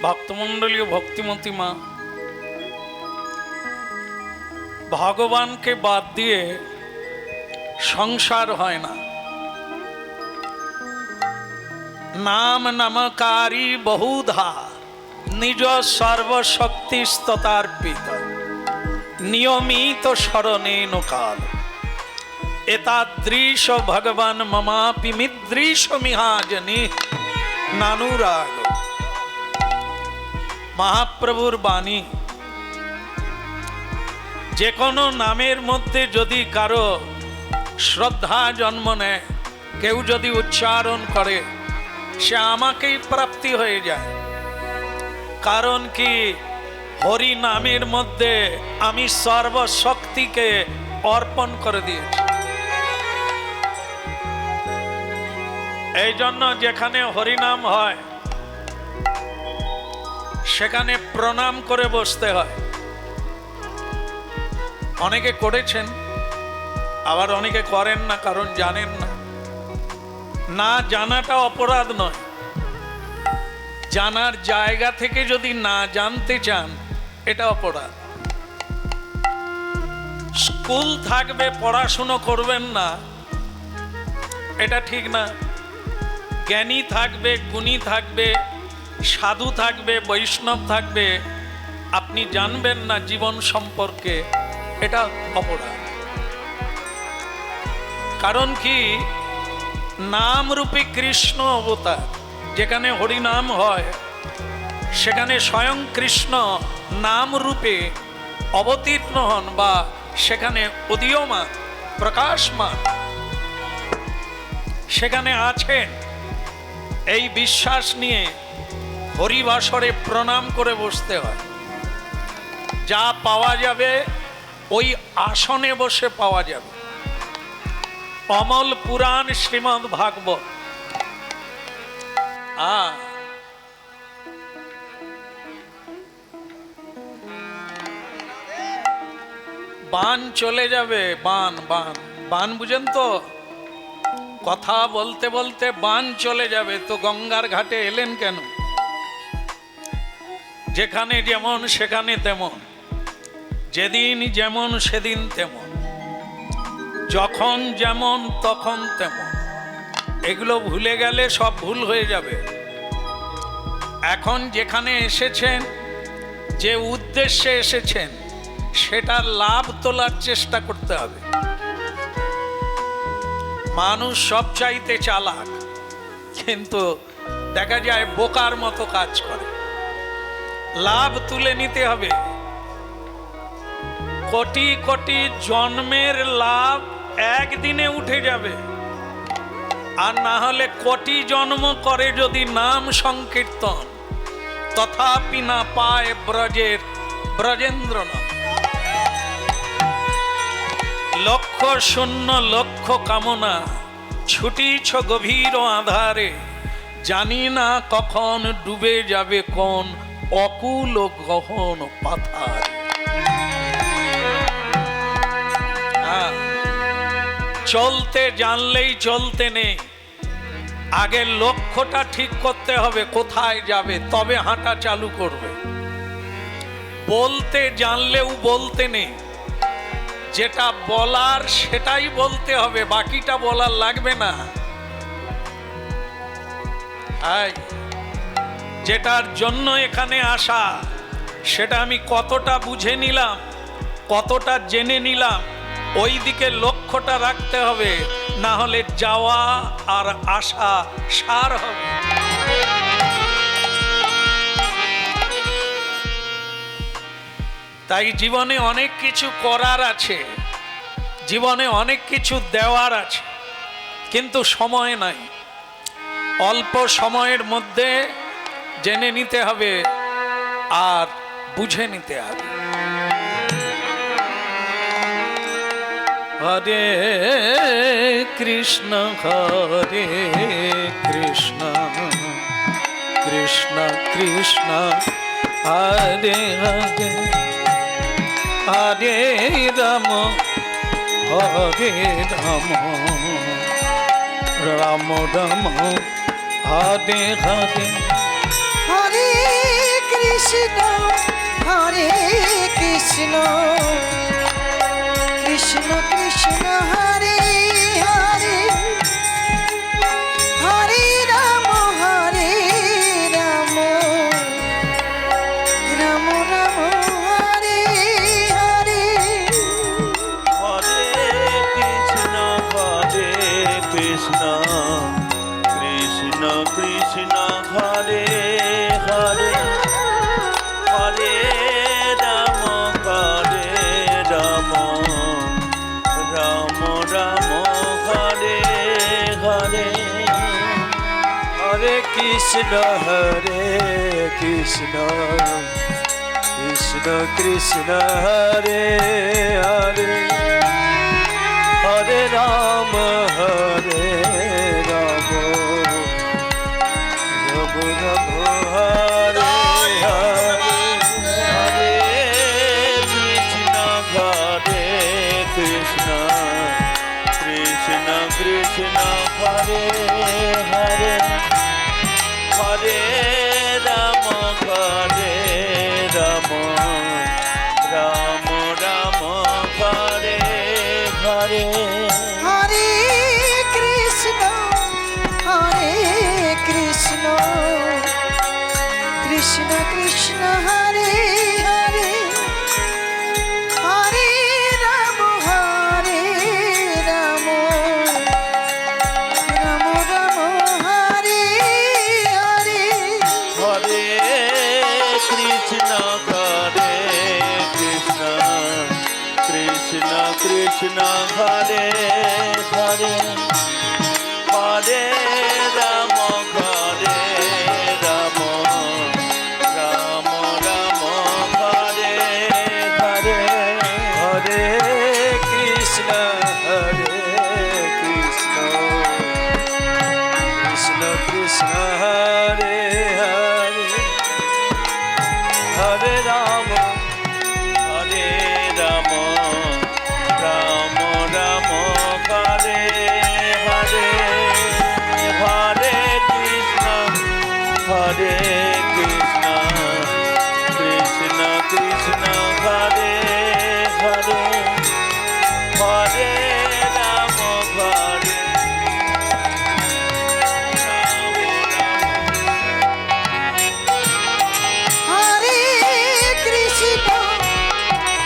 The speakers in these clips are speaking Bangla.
ভক্তমণ্ডলীয় ভক্তিমতী মা, ভগবানকে বাদ দিয়ে সংসার হয় না। নাম নামকারী বহুধা নিজ সর্বশক্তিস্ততার্পিত নিয়মিত স্মরণেন কাল এতাদৃশ ভগবান মমাপি মিদৃশ মিহাজনি নানুরাগ। মহাপ্রভুর বাণী, যে কোনো নামের মধ্যে যদি কারো শ্রদ্ধা জন্ম নেয়, কেউ যদি উচ্চারণ করে, সে আমাকেই প্রাপ্তি হয়ে যায়। কারণ কি, হরি নামের মধ্যে আমি সর্বশক্তিকে অর্পণ করে দিয়েছি। এই জন্য যেখানে হরিনাম হয় সেখানে প্রণাম করে বসতে হয়। অনেকে করেছেন, আবার অনেকে করেন না, কারণ জানেন না। না জানাটা অপরাধ নয়, জানার জায়গা থেকে যদি না জানতে চান এটা অপরাধ। স্কুল থাকবে, পড়াশুনো করবেন না, এটা ঠিক না। জ্ঞানী থাকবে, গুণী থাকবে, সাধু থাকবে, বৈষ্ণব থাকবে, আপনি জানবেন না জীবন সম্পর্কে, এটা অপরাধ। কারণ কি, নামরূপী কৃষ্ণ অবতার। যেখানে হরিনাম হয় সেখানে স্বয়ং কৃষ্ণ নাম রূপে অবতীর্ণ হন, বা সেখানে উদীয়মান প্রকাশমান সেখানে আছেন। এই বিশ্বাস নিয়ে হরিবাসরে প্রণাম করে বসতে হয়। যা পাওয়া যাবে ওই আসনে বসে পাওয়া যাবে। অমল পুরাণ শ্রীমদ্ ভাগবত। বান চলে যাবে, বান বান বান বুঝেন তো? কথা বলতে বলতে বান চলে যাবে, তো গঙ্গার ঘাটে এলেন কেন? যেখানে যেমন সেখানে তেমন, যেদিন যেমন সেদিন তেমন, যখন যেমন তখন তেমন। এগুলো ভুলে গেলে সব ভুল হয়ে যাবে। এখন যেখানে এসেছেন, যে উদ্দেশ্যে এসেছেন, সেটার লাভ তোলার চেষ্টা করতে হবে। মানুষ সব চাইতে চালাক, কিন্তু দেখা যায় বোকার মতো কাজ করে। লাভ তুলে নিতে হবে। কোটি কোটি জন্মের লাভ একদিনে উঠে যাবে, আর না হলে কোটি জন্ম করে যদি নাম সংকীর্তন, তথাপি না পায় ব্রজের ব্রজেন্দ্র নাম। লক্ষ শূন্য লক্ষ কামনা ছুটিছ গভীর আধারে, জানি না কখন ডুবে যাবে কোন অকুল গহন পাথার। চলতে জানলেই চলতে নেই, আগে লক্ষ্যটা ঠিক করতে হবে কোথায় যাবে, তবে হাঁটা চালু করবে। বলতে জানলেও বলতে নেই, যেটা বলার সেটাই বলতে হবে, বাকিটা বলার লাগবে না। যেটার জন্য এখানে আসা, সেটা আমি কতটা বুঝে নিলাম, কতটা জেনে নিলাম, ওই দিকে লক্ষ্যটা রাখতে হবে, না হলে যাওয়া আর আসা সার হবে। তাই জীবনে অনেক কিছু করার আছে, জীবনে অনেক কিছু দেওয়ার আছে, কিন্তু সময় নাই। অল্প সময়ের মধ্যে জেনে নিতে হবে আর বুঝে নিতে হবে। হরে কৃষ্ণ হরে কৃষ্ণ কৃষ্ণ কৃষ্ণ হরে হরে, হরে রাম হরে রাম রাম রাম হরে হরে, হরে কৃষ্ণ হরে কৃষ্ণ কৃষ্ণ কৃষ্ণ হরে হরে হরে রাম রাম রাম হরে হরে হরে কৃষ্ণ কৃষ্ণ কৃষ্ণ হরে হরে হরে রাম রাম রাম হরে হরে হরে কৃষ্ণ কৃষ্ণ কৃষ্ণ হরে হরে হরে রাম রাম রাম হরে হরে হরে কৃষ্ণ কৃষ্ণ কৃষ্ণ হরে হরে হরে রাম রাম রাম হরে হরে হরে কৃষ্ণ কৃষ্ণ কৃষ্ণ হরে হরে হরে রাম রাম রাম হরে হরে হরে কৃষ্ণ কৃষ্ণ হরে হরে হরে রাম রাম রাম হরে হরে হরে কৃষ্ণ কৃষ্ণ কৃষ্ণ হরে হরে হরে রাম রাম হরে হরে হরে কৃষ্ণ কৃষ্ণ হরে হরে হরে রাম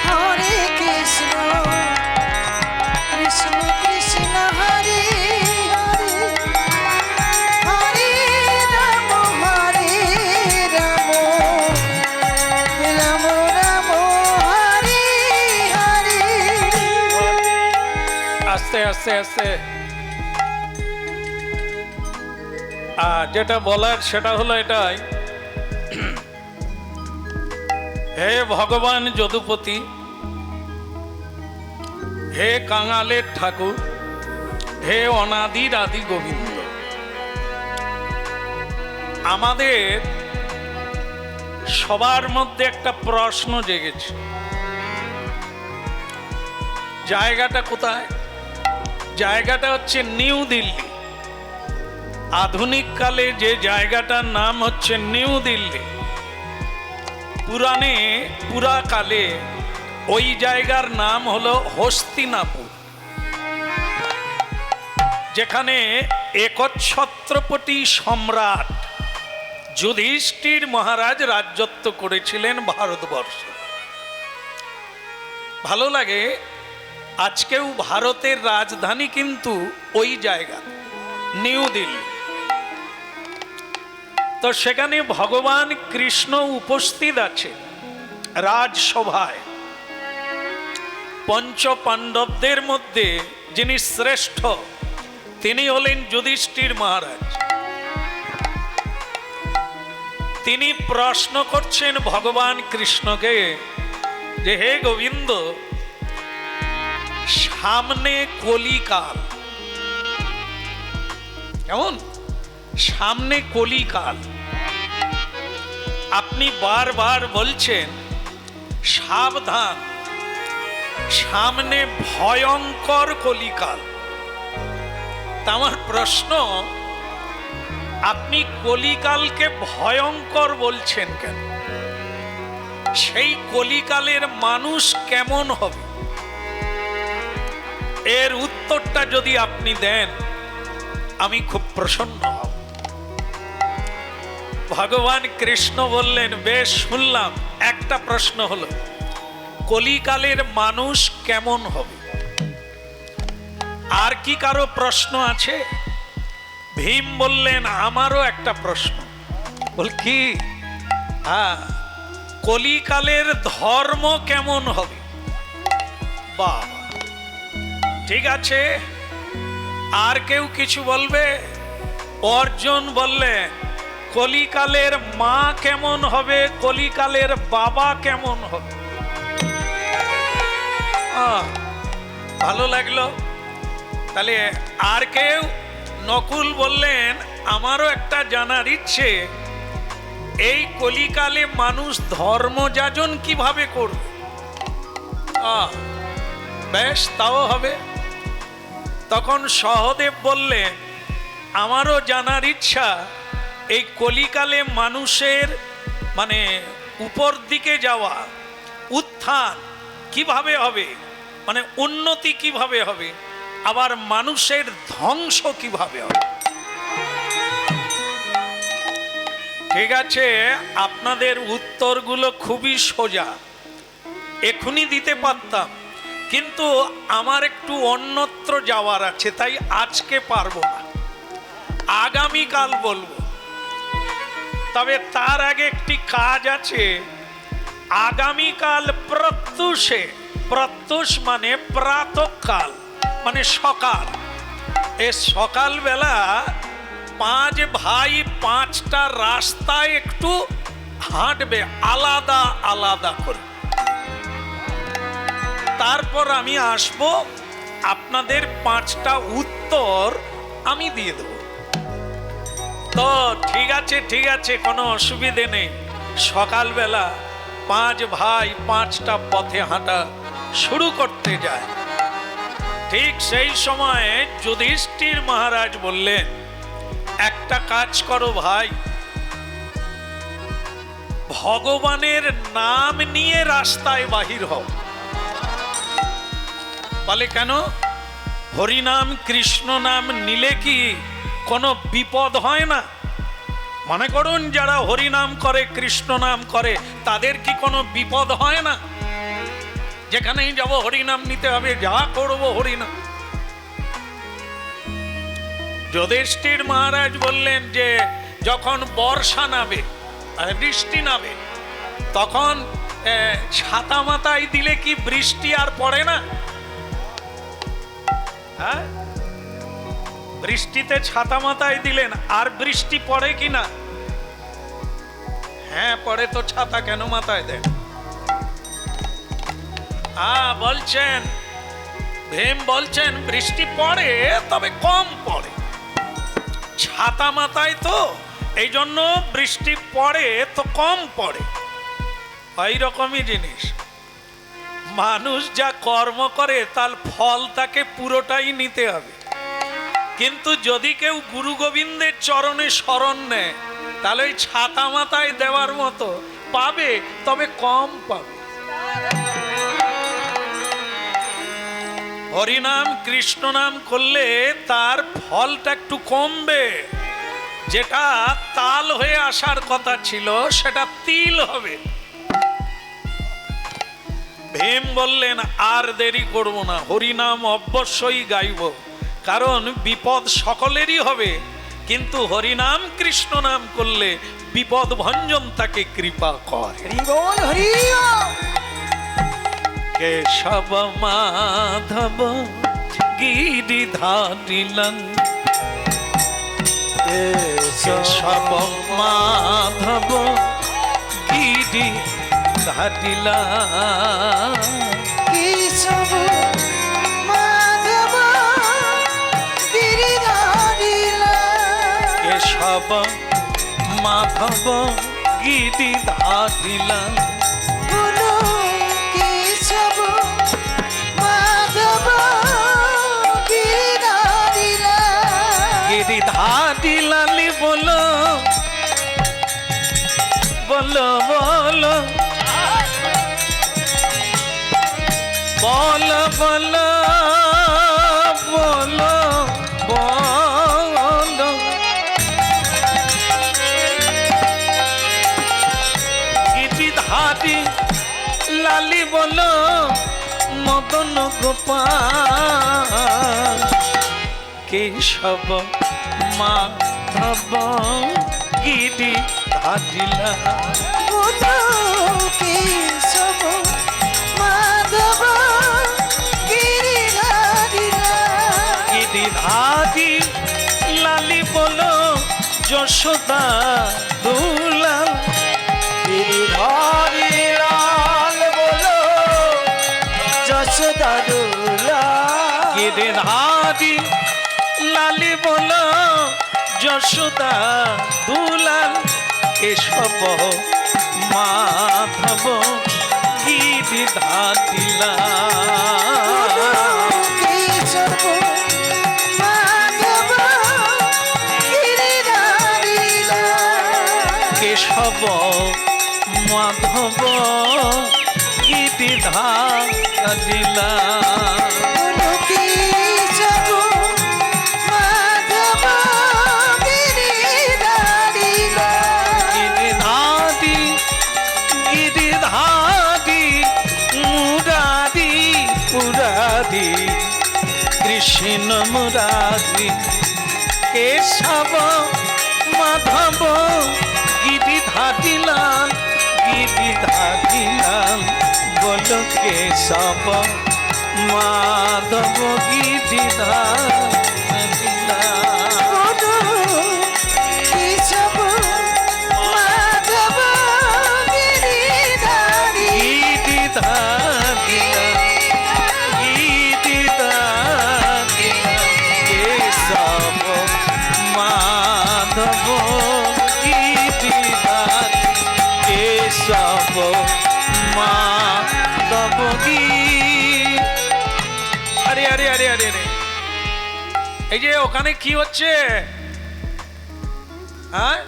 হরে কৃষ্ণ কৃষ্ণ কৃষ্ণ হরে হরে হরে রাম রাম রাম হরে হরে আস্তে আস্তে আস্তে যেটা বলার সেটা হলো এটাই, হে ভগবান যদুপতি, হে কাঙালের ঠাকুর, হে অনাদির আদি গোবিন্দ, আমাদের সবার মধ্যে একটা প্রশ্ন জেগেছে, জায়গাটা কোথায়? জায়গাটা হচ্ছে নিউ দিল্লি। আধুনিক কালে যে জায়গাটার নাম হচ্ছে নিউ দিল্লি, পুরাকালে ওই জায়গার নাম হলো হস্তিনাপুর, যেখানে একচ্ছত্রপতি সম্রাট যুধিষ্ঠির মহারাজ রাজত্ব করেছিলেন ভারতবর্ষে। ভালো লাগে, আজকেও ভারতের রাজধানী কিন্তু ওই জায়গা, নিউ দিল্লি। তো সেখানে ভগবান কৃষ্ণ উপস্থিত আছে রাজসভায়। পঞ্চ পাণ্ডবদের মধ্যে যিনি শ্রেষ্ঠ তিনি হলেন যুধিষ্ঠির মহারাজ। তিনি প্রশ্ন করছেন ভগবান কৃষ্ণকে যে হে গোবিন্দ, সামনে কলিকাল, কেমন? সামনে কলিকাল, আপনি বারবার বলছেন সাবধান, সামনে ভয়ঙ্কর কলিকাল। তা আমার প্রশ্ন, আপনি কলিকালকে ভয়ঙ্কর বলছেন কেন? সেই কলিকালের মানুষ কেমন হবে, এর উত্তরটা যদি আপনি দেন আমি খুব প্রসন্ন হব। ভগবান কৃষ্ণ বললেন, বেশ শুনলাম, একটা প্রশ্ন হলো কলিকালের মানুষ কেমন হবে? আর কি কারো প্রশ্ন আছে? ভীম বললেন, আমারও একটা প্রশ্ন। বল কি? হ্যাঁ, কলিকালের ধর্ম কেমন হবে? বাবা, ঠিক আছে। আর কেউ কিছু বলবে? অর্জুন বললেন, কলিকালের মা কেমন হবে, কলিকালের বাবা কেমন হবে? ভালো লাগলো। তাহলে আর কেউ? নকুল বললেন, আমারও একটা জানার ইচ্ছে, এই কলিকালে মানুষ ধর্মযাজন কিভাবে করবে? বেশ, তাও হবে। তখন সহদেব বললেন, আমারও জানার ইচ্ছা, এই কলিকালে মানুষের মানে উপর দিকে যাওয়া, উত্থান কিভাবে হবে, মানে উন্নতি কিভাবে হবে, আবার মানুষের ধ্বংস কিভাবে হবে। ঠিক আছে, আপনাদের উত্তরগুলো খুবই সোজা, এখনই দিতে পারতাম, কিন্তু আমার একটু অন্যত্র যাওয়ার আছে, তাই আজকে পারবো না, আগামীকাল বলবো। তবে তার আগে একটি কাজ আছে। আগামীকাল প্রত্যুষে, প্রত্যুষ মানে প্রাতঃকাল, মানে সকাল, এ সকালবেলা 5 ভাই 5টা রাস্তায় একটু হাঁটবে, আলাদা আলাদা করে। তারপর আমি আসব, আপনাদের 5টা উত্তর আমি দিয়ে দেব। তো ঠিক আছে, ঠিক আছে, কোনো অসুবিধে নেই। সকালবেলা 5 ভাই 5টা পথে হাঁটা শুরু করতে যায়। ঠিক সেই সময় যুধিষ্ঠির মহারাজ বললেন, একটা কাজ করো ভাই, ভগবানের নাম নিয়ে রাস্তায় বাহির হও। বলে, কেন? হরিনাম কৃষ্ণ নাম নিলে কি কোনো বিপদ হয় না? মনে করুন, যারা হরিনাম করে, কৃষ্ণ নাম করে, তাদের কি কোনো বিপদ হয় না? যেখানেই যাব হরিনাম নিতে হবে, যা করব হরিনাম। যুধিষ্ঠির মহারাজ বললেন যে যখন বর্ষা নামে, বৃষ্টি নামে, তখন ছাতা মাথায় দিলে কি বৃষ্টি আর পড়ে না? হ্যাঁ, বৃষ্টিতে ছাতা মাথায় দিলেন, আর বৃষ্টি পড়ে কি না? হ্যাঁ পড়ে, তো ছাতা কেন মাথায় দেন? বলছেন, ভীম বলছেন, বৃষ্টি পড়ে, তবে কম পড়ে, ছাতা মাথায় তো, এই জন্য বৃষ্টি পড়ে তো কম পড়ে। ওই রকমই জিনিস, মানুষ যা কর্ম করে তার ফল তাকে পুরোটাই নিতে হবে। কিন্তু যদি কেউ গুরু গোবিন্দের চরণে শরণ নেয়, তাহলে ওই ছাতা মাথায় দেওয়ার মতো পাবে, তবে কম পাবে। হরিনাম কৃষ্ণ নাম করলে তার ফলটা একটু কমবে, যেটা তাল হয়ে আসার কথা ছিল সেটা তিল হবে। ভীম বললেন, আর দেরি করব না, হরিনাম অবশ্যই গাইব, কারণ বিপদ সকলেরই হবে, কিন্তু হরিনাম কৃষ্ণ নাম করলে বিপদ ভঞ্জন তাকে কৃপা করে। হরি বল, হরি বল। কেশব মাধব গিরিধারিলং, কেশব মাধব গিরিধারিলং, কেশব মাধব গিরিধারিলং, কেশব মাধব গিরিধারিলং, বলো কেশব মাধব গিরিধারিলং, গিরিধারিলালি বলো, বলো বলো, বলো বলো বলো গিরি ধারি লালি বলো মদন গোপাল কেশব মাধব গিরি ধারিলা বলো কেশব মাধব গিরিধারিলা গিরিধারি লালি বলো যশোদা দুলাল গিরিধারী লাল বলো যশোদা দুলাল গিরিধারি লালি বলো যশোদা দুলাল কেশব মাধব গিরিধারিলা কেশব মাধব গিরিধারিলা কেশব মাধব গিরিধারিলা বলো কেশব মাধব গিরিধারিলা গিরিধারি গিরিধারি মুরারি পুরারি কৃষ্ণ মুরারি কেশব মাধব গিরিধারিলাল গিরিধারিলাল বলো কেশব মাধব গিরিধারিলাল বলো কেশব মাধব গিরিধারিলা আরে আরে আরে আরে আরে এই যে ওখানে কি হচ্ছে হ্যাঁ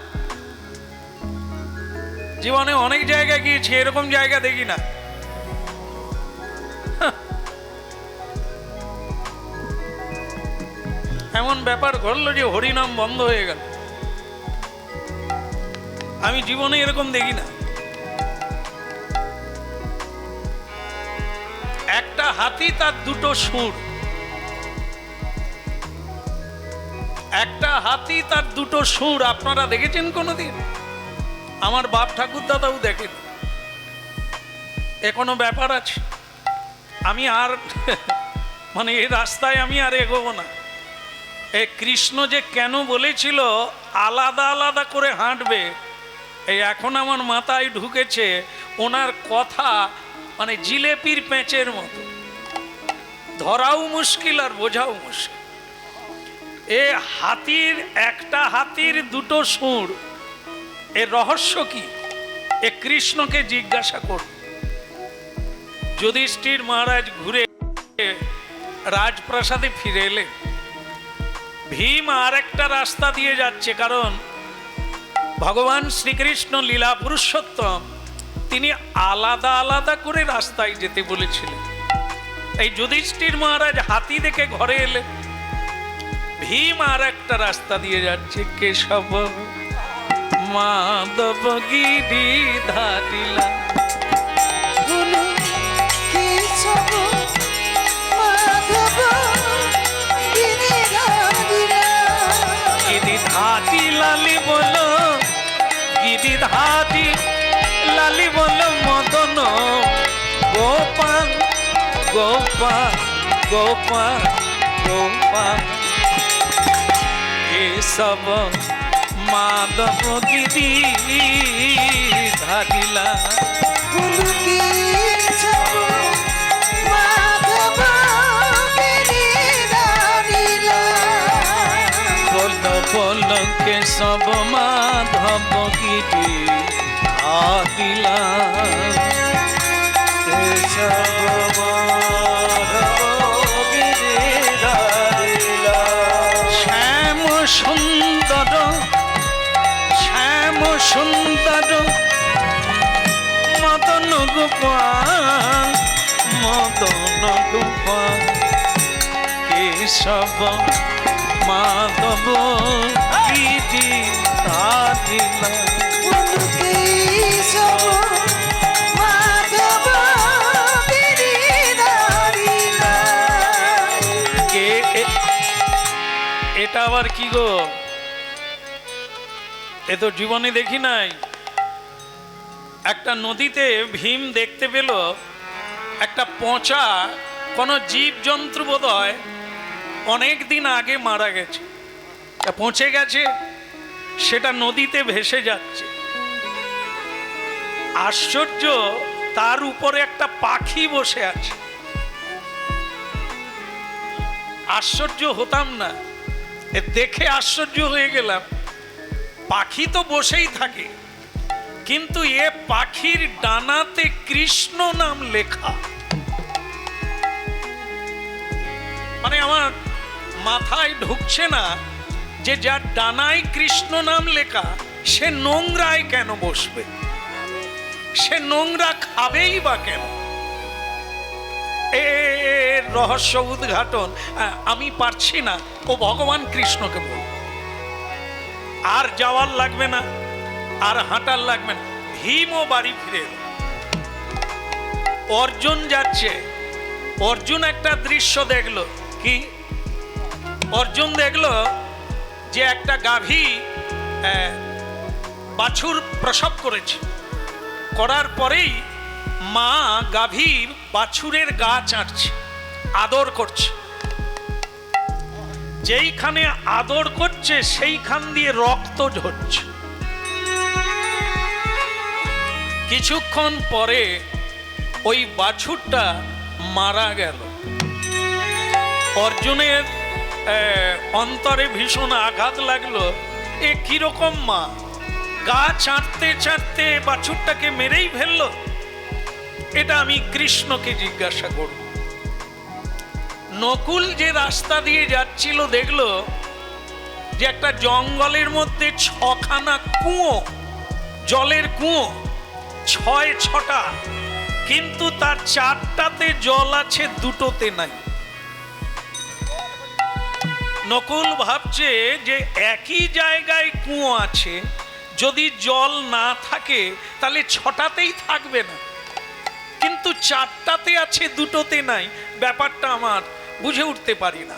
জীবনে অনেক জায়গায় গিয়েছি এরকম জায়গা দেখি না এমন ব্যাপার ঘটলো যে হরিনাম বন্ধ হয়ে গেল আমি জীবনে এরকম দেখি না একটা হাতি তার দুটো সুর একটা হাতি তার দুটো সুর আপনারা দেখেছেন কোনোদিন আমার বাপ ঠাকুর দাদাও দেখেন এ কোনো ব্যাপার আছে আমি আর মানে এই রাস্তায় আমি আর এগোবো না এ কৃষ্ণ যে কেন বলেছিল আলাদা আলাদা করে হাঁটবে এই এখন আমার মাথায় ঢুকেছে ওনার কথা মানে জিলেপির পেঁচের মতো ধরাও মুশকিল আর বোঝাও মুশকিল এ হাতির একটা হাতির দুটো সুর এর রহস্য কি এ কৃষ্ণকে জিজ্ঞাসা করুন যুধিষ্ঠির মহারাজ ঘুরে রাজপ্রাসাদে ফিরে এলেন ভীম আর একটা রাস্তা দিয়ে যাচ্ছে কারণ ভগবান শ্রীকৃষ্ণ লীলা পুরুষোত্তম তিনি আলাদা আলাদা করে রাস্তায় যেতে বলেছিলেন এই যুধিষ্ঠির মহারাজ হাতি দেখে ঘরে এলেন ভীম আর একটা রাস্তা দিয়ে যাচ্ছে কেশব মাধব গিরিধারিলা বলো কেশব মাধব গিরিধারিলা গিরিধারি লালি বলো গিরিধারি লালি বলো মদন গোপাল গোপাল গোপাল গোপাল কেশব মাধব গিরিধারিলা বলো কেশব মাধব গিরিধারিলা বলো বলো কেশব মাধব গিরিধারিলা কেশব মাধব গিরিধারিলা শ্যাম সুন্দর শ্যাম সুন্দর মদন গোপাল মদন গোপাল কেশব মাধব গিরি ধারিলা। বন্ধু কেশব মাধব গিরিধারিলা। এটা আবার কি গো? এ তো জীবনে দেখি নাই। একটা নদীতে ভীম দেখতে পেল একটা পচা কোন জীবজন্তু বোধ হয় অনেক দিন আগে মারা গেছে, পচে গেছে, সেটা নদীতে ভেসে যাচ্ছে। আশ্চর্য, তার উপরে একটা পাখি বসে আছে। আশ্চর্য হতাম না, এ দেখে আশ্চর্য হয়ে গেলাম। পাখি তো বসেই থাকে, কিন্তু এ পাখির ডানাতে কৃষ্ণ নাম লেখা। মানে আমার মাথায় ঢুকছে না যে যার ডানায় কৃষ্ণ নাম লেখা সে নোংরায় কেন বসবে, সে নোংরা খাবেই বা কেন? এর রহস্য উদ্ঘাটন আমি পারছি না। ও ভগবান কৃষ্ণকে বল, আর যাওয়ার লাগবে না, আর হাঁটার লাগবে না। ভীমও বাড়ি ফিরে এলো। অর্জুন যাচ্ছে, অর্জুন একটা দৃশ্য দেখলো। কি? অর্জুন দেখলো যে একটা গাভী বাছুর প্রসব করেছে। করার পরেই মা গাভীর বাছুরের গা চাটছে, আদর করছে। যেইখানে আদর করছে সেইখান দিয়ে রক্ত ঝরছে। কিছুক্ষণ পরে ওই বাছুরটা মারা গেল। অর্জুনের অন্তরে ভীষণ আঘাত লাগলো। এ কিরকম মা, গা চাটতে চাটতে বাছুরটাকে মেরেই ফেললো। এটা আমি কৃষ্ণকে জিজ্ঞাসা করব। নকুল যে রাস্তা দিয়ে যাচ্ছিল দেখলো যে একটা জঙ্গলের মধ্যে 6খানা কুয়ো, জলের কুয়ো, 6টা, কিন্তু তার 4টাতে জল আছে, 2টোতে নাই। নকুল ভাবছে যে একই জায়গায় কুয়ো আছে, যদি জল না থাকে তাহলে 6টাতেই থাকবে না, কিন্তু 4টাতে আছে, 2টোতে নাই। ব্যাপারটা আমার বুঝে উঠতে পারি না।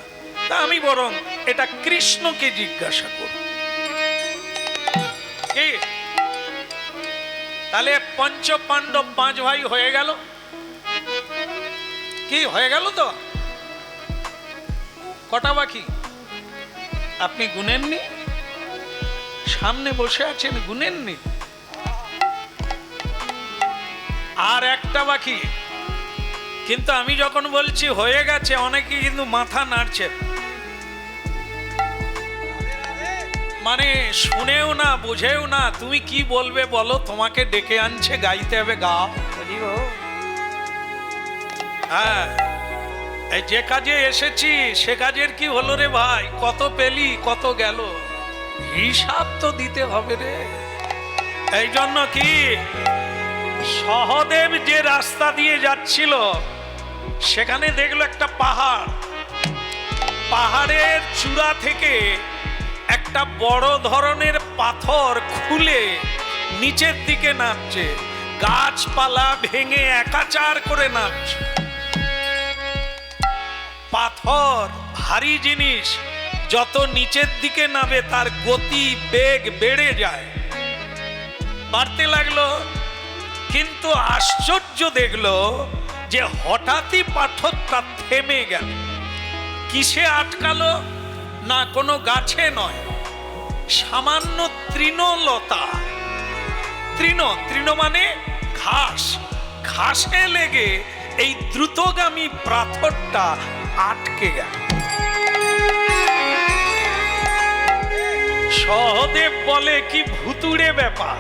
তা আমি বরং এটা কৃষ্ণকে জিজ্ঞাসা করব। কি? তাহলে পঞ্চ পাণ্ডব 5 ভাই হয়ে গেল। কি হয়ে গেল? তো কটা বাকি আপনি গুনেননি? সামনে বসে আছেন, গুনেননি? আর একটা বাকি। কিন্তু আমি যখন বলছি হয়ে গেছে, অনেকে কিন্তু মাথা নাড়ছে, মানে শুনেও না, বুঝেও না। তুমি কি বলবে বলো? তোমাকে ডেকে আনছে, গাইতে হবে, গাও। হ্যাঁ, এই যে কাজে এসেছি সে কাজের কি হলো রে ভাই? কত পেলি, কত গেল, হিসাব তো দিতে হবে রে। এই জন্য কি সহদেব যে রাস্তা দিয়ে যাচ্ছিল সেখানে দেখলো একটা পাহাড়। পাহাড়ের চূড়া থেকে একটা বড় ধরনের পাথর খুলে নিচের দিকে নামছে, গাছপালা ভেঙে একাচার করে নামছে। পাথর ভারী জিনিস, যত নিচের দিকে নামে তার গতি বেগ বেড়ে যায়, বাড়তে লাগলো। কিন্তু আশ্চর্য দেখলো যে হঠাৎই পাথরটা থেমে গেল। কিসে আটকালো? না কোনো গাছে নয়, সামান্য তৃণলতা। তৃণ মানে ঘাস, ঘাসে লেগে এই দ্রুতগামী পাথরটা আটকে গেল। সহদেব বলে, কি ভুতুড়ে ব্যাপার,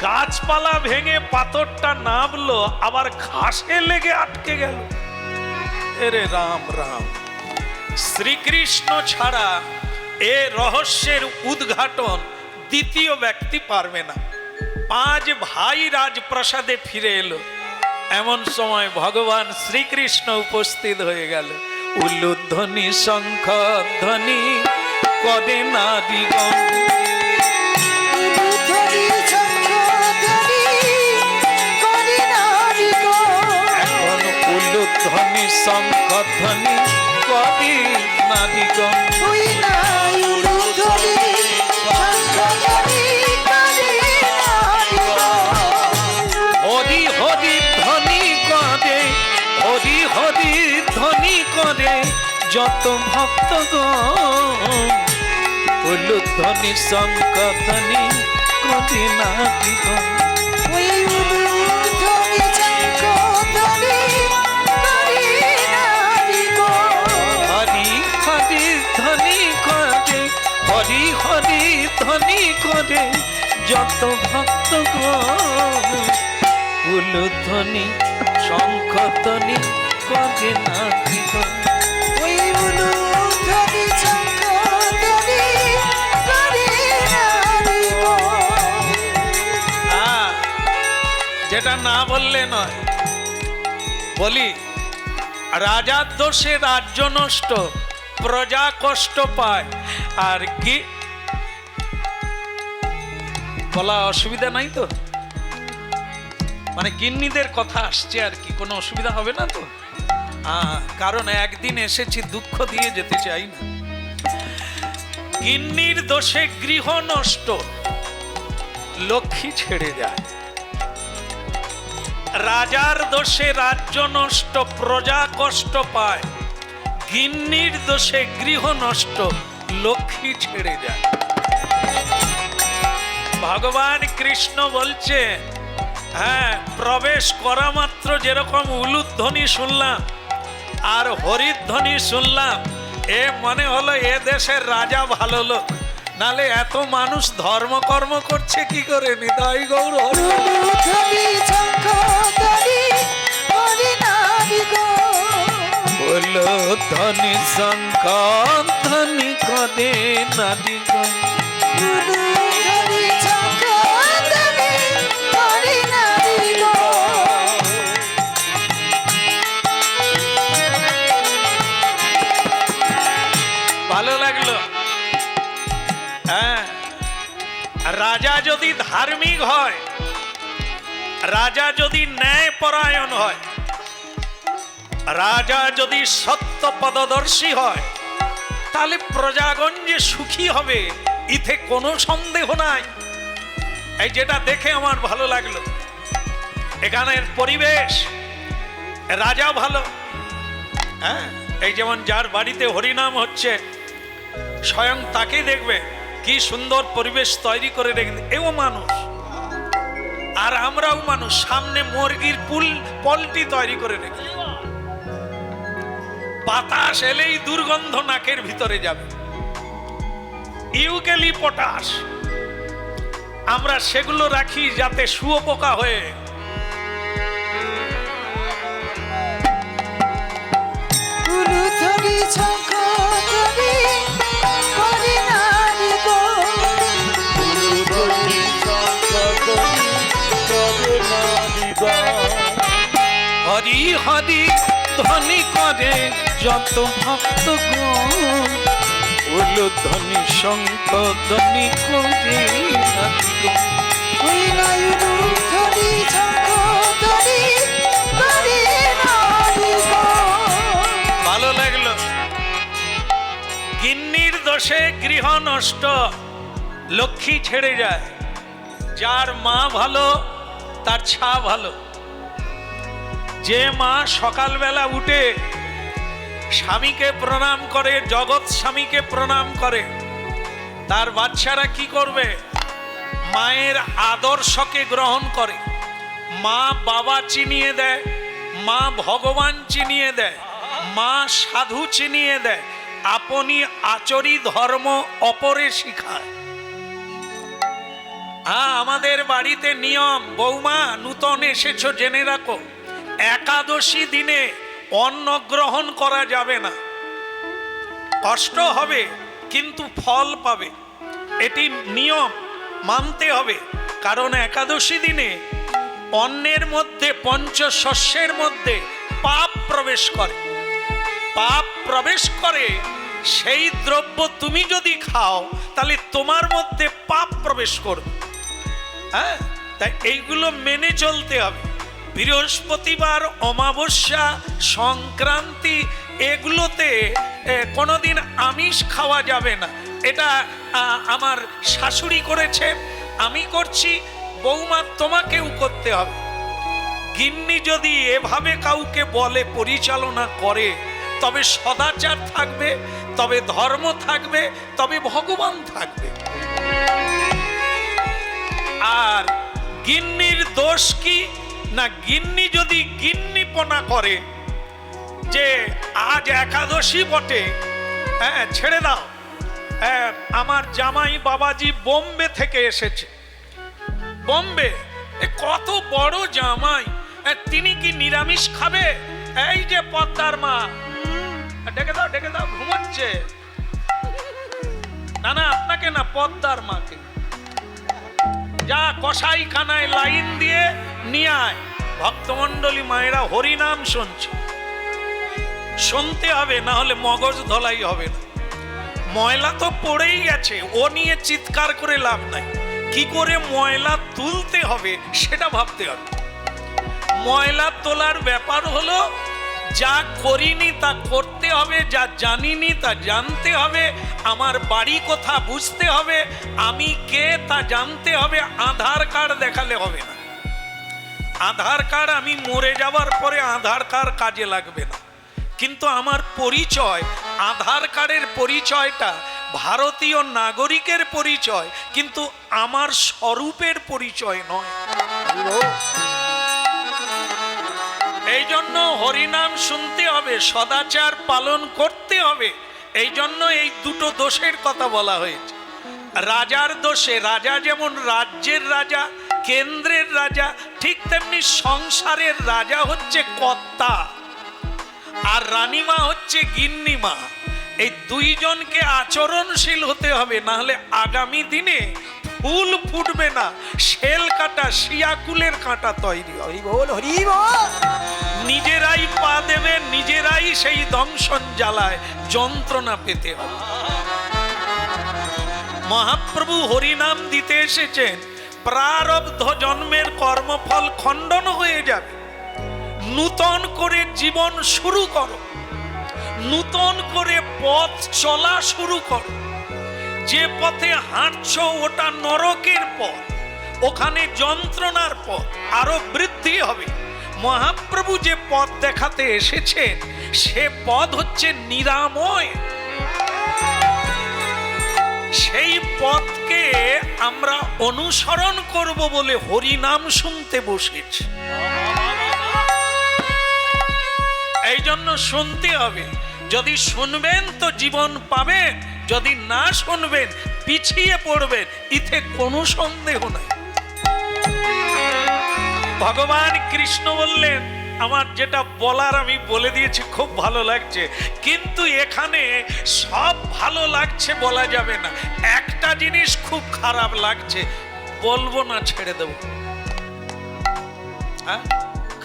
গাছপালা ভেঙে পাথরটা নামলো, আবার ঘাসে লেগে আটকে গেল। এরে রাম রাম, শ্রীকৃষ্ণ ছাড়া এ রহস্যের উদ্ঘাটন দ্বিতীয় ব্যক্তি পারবে না। 5 ভাই রাজপ্রাসাদে ফিরে এলো। এমন সময় ভগবান শ্রীকৃষ্ণ উপস্থিত হয়ে গেল। উলুধ্বনি শঙ্খ ধ্বনি করে নারীগণ, উলুধ্বনি শঙ্খ ধ্বনি করে নারীগণ। এখন উলুধ্বনি শঙ্খ ধ্বনি করে নারীগণ। ওই নাই উলুধ্বনি শঙ্খ ধ্বনি করে নারীগণ। হরি হরি ধ্বনি করে, হরি হরি ধ্বনি করে যত ভক্তগণ। উলুধ্বনি শঙ্খ ধ্বনি করে নারীগণ। ওই উলুধ্বনি শঙ্খ ধ্বনি করে নারীগণ। হরি হরি ধ্বনি করে, হরি হরি ধ্বনি করে যত ভক্তগণ। উলুধ্বনি শঙ্খ ধ্বনি করে নারীগণ। ওই উলুধ্বনি শঙ্খ ধ্বনি করে নারীগণ। যেটা না বললে নয়, বলি রাজার দোষে রাজ্য নষ্ট, প্রজা কষ্ট পায়। আর কি বলা অসুবিধা নাই তো? মানে গিন্নিদের কথা আসছে আর কি, কোনো অসুবিধা হবে না তো? কারণ একদিন এসেছি, দুঃখ দিয়ে যেতে চাই না। গিন্নির দোষে গৃহ নষ্ট, লক্ষ্মী ছেড়ে যায়। রাজার দোষে রাজ্য নষ্ট, প্রজা কষ্ট পায়। গিন্নির দোষে গৃহ নষ্ট, লক্ষ্মী ছেড়ে যায়। ভগবান কৃষ্ণ বলছে, হ্যাঁ, প্রবেশ করা মাত্র যেরকম উলুধ্বনি শুনলাম আর হরিধ্বনি শুনলাম, এ মনে হলো এ দেশের রাজা ভালো লোক, নালে এত মানুষ ধর্মকর্ম করছে কি করে? নিতাই গৌর হরি। উলুধ্বনি শঙ্খ ধ্বনি করে নারীগণ। উলুধ্বনি শঙ্খ ধ্বনি করে নারীগণ। উলুধ্বনি শঙ্খ ধ্বনি করে নারীগণ। ভালো লাগলো। হ্যাঁ, রাজা যদি ধার্মিক হয়, রাজা যদি ন্যায়পরায়ণ হয়, রাজা যদি সত্য পদদর্শী হয়, তাহলে প্রজাগণ যে সুখী হবে ইতে কোনো সন্দেহ নাই। এই যেটা দেখে আমার ভালো লাগলো, এখানের পরিবেশ, রাজা ভালো। হ্যাঁ, এই যেমন যার বাড়িতে হরিনাম হচ্ছে, স্বয়ং তাকেই দেখবে কি সুন্দর পরিবেশ তৈরি করে রেখে, এও মানুষ আর আমরাও মানুষ। সামনে মুরগির পলটি তৈরি করে রেখে, বাতাস এলেই দুর্গন্ধ নাকের ভিতরে যাবে। ইউক্যালিপটাস আমরা সেগুলো রাখি যাতে শুয়োপোকা হয়ে উলুধ্বনি শঙ্খ ধ্বনি করে নারীগণ। উলুধ্বনি শঙ্খ ধ্বনি করে নারীগণ। হরি হরি ধ্বনি করে যত ভক্তগণ। উলুধ্বনি শঙ্খ ধ্বনি করে নারীগণ। ওই নাই উলুধ্বনি শঙ্খ ধ্বনি করে নারীগণ। ভালো লাগলো। গিন্নির দোষে গৃহ নষ্ট, লক্ষ্মী ছেড়ে যায়। যার মা ভালো তার ছা ভালো। যে মা সকালবেলা উঠে স্বামীকে প্রণাম করে, জগৎ স্বামীকে প্রণাম করে, তার বাচ্চারা কি করবে? মায়ের আদর্শকে গ্রহণ করে। মা বাবা চিনিয়ে দেয়, মা ভগবান চিনিয়ে দেয়, মা সাধু চিনিয়ে দেয়, আপনি আচরি ধর্ম অপরে শিখায়। আমাদের বাড়িতে নিয়ম, বৌমা নূতন এসেছো জেনে রাখো, একাদশী দিনে অন্ন গ্রহণ করা যাবে না। কষ্ট হবে কিন্তু ফল পাবে, এটি নিয়ম, মানতে হবে। কারণ একাদশী দিনে অন্নের মধ্যে, পঞ্চশস্যের মধ্যে পাপ প্রবেশ করে। পাপ প্রবেশ করে, সেই দ্রব্য তুমি যদি খাও তাহলে তোমার মধ্যে পাপ প্রবেশ করবে। হ্যাঁ, তাই এইগুলো মেনে চলতে হবে। বৃহস্পতিবার, অমাবস্যা, সংক্রান্তি এগুলোতে কোনোদিন আমিষ খাওয়া যাবে না। এটা আমার শাশুড়ি করেছে, আমি করছি, বৌমা তোমাকেও করতে হবে। গিন্নি যদি এভাবে কাউকে বলে, পরিচালনা করে, তবে সদাচার থাকবে, তবে ধর্ম থাকবে, তবে ভগবান থাকবে। আর গিন্নির দোষ কি না, গিন্নি যদি গিন্নিপনা করে যে আজ একাদশী বটে, হ্যাঁ ছেড়ে দাও। আমার জামাই বাবাজি বোম্বে থেকে এসেছে। বোম্বে, কত বড় জামাই, তিনি কি নিরামিষ খাবে? এই যে পদ্মার মা, ডেকে দাও, ডেকে দাও, ঘুমাচ্ছে। না না, আপনাকে না, পদ্মার মাকে। যা কসাই খানায় লাইন দিয়ে নিয়ে আয়। ভক্তমন্ডলী মায়েরা হরিনাম শুনছে, শুনতে হবে, না হলে মগজ ধলাই হবে না। ময়লা তো পড়েই গেছে, ও নিয়ে চিৎকার করে লাভ নাই। কি করে ময়লা তুলতে হবে সেটা ভাবতে হবে। ময়লা তোলার ব্যাপার হলো, যা করিনি তা করতে হবে, যা জানিনি তা জানতে হবে, আমার বাড়ি কোথা বুঝতে হবে, আমি কে তা জানতে হবে। আধার কার্ড দেখালে হবে না। আধার কার্ড আমি মরে যাওয়ার পরে আধার কার্ড কাজে লাগবে না, কিন্তু আমার পরিচয়, আধার কার্ডের পরিচয়টা ভারতীয় নাগরিকের পরিচয়, কিন্তু আমার স্বরূপের পরিচয় নয়। এই জন্য হরিনাম শুনতে হবে, সদাচার পালন করতে হবে। এই জন্য এই দুটো দোষের কথা বলা হয়েছে। রাজার দোষে, রাজা যেমন রাজ্যের রাজা, কেন্দ্রের রাজা, ঠিক তেমনি সংসারের রাজা হচ্ছে কর্তা, আর রানীমা হচ্ছে গিন্নিমা। এই দুইজনকে আচরণশীল হতে হবে, না হলে আগামী দিনে ফুল ফুটবে না, শেল কাটা, শিয়াকুলের কাঁটা তৈরি হবে। হরি বল, হরি বল। নিজেরাই পা দেবে, নিজেরাই সেই দংশন জ্বালায় যন্ত্রণা পেতে হবে। মহাপ্রভু হরিনাম দিতে এসেছেন, প্রারব্ধ জন্মের কর্মফল খণ্ডন হয়ে যাবে। নূতন করে জীবন শুরু করো, নূতন করে পথ চলা শুরু করো। যে পথে হাঁটছো ওটা নরকের পথ, ওখানে যন্ত্রণার পথ আরো বৃদ্ধি হবে। মহাপ্রভু যে পথ দেখাতে এসেছেন সে পথ হচ্ছে নিরাময়। সেই পথকে আমরা অনুসরণ করব বলে হরিনাম শুনতে বসেছি। এই জন্য শুনতে হবে। যদি শুনবেন তো জীবন পাবেন, যদি না শুনবেন পিছিয়ে পড়বেন, ইতে কোনো সন্দেহ নাই। ভগবান কৃষ্ণ বললেন, আমার যেটা বলার আমি বলে দিয়েছি, খুব ভালো লাগছে, কিন্তু এখানে সব ভালো লাগছে বলা যাবে না। একটা জিনিস খুব খারাপ লাগছে, বলবো না, ছেড়ে দেব। হ্যাঁ,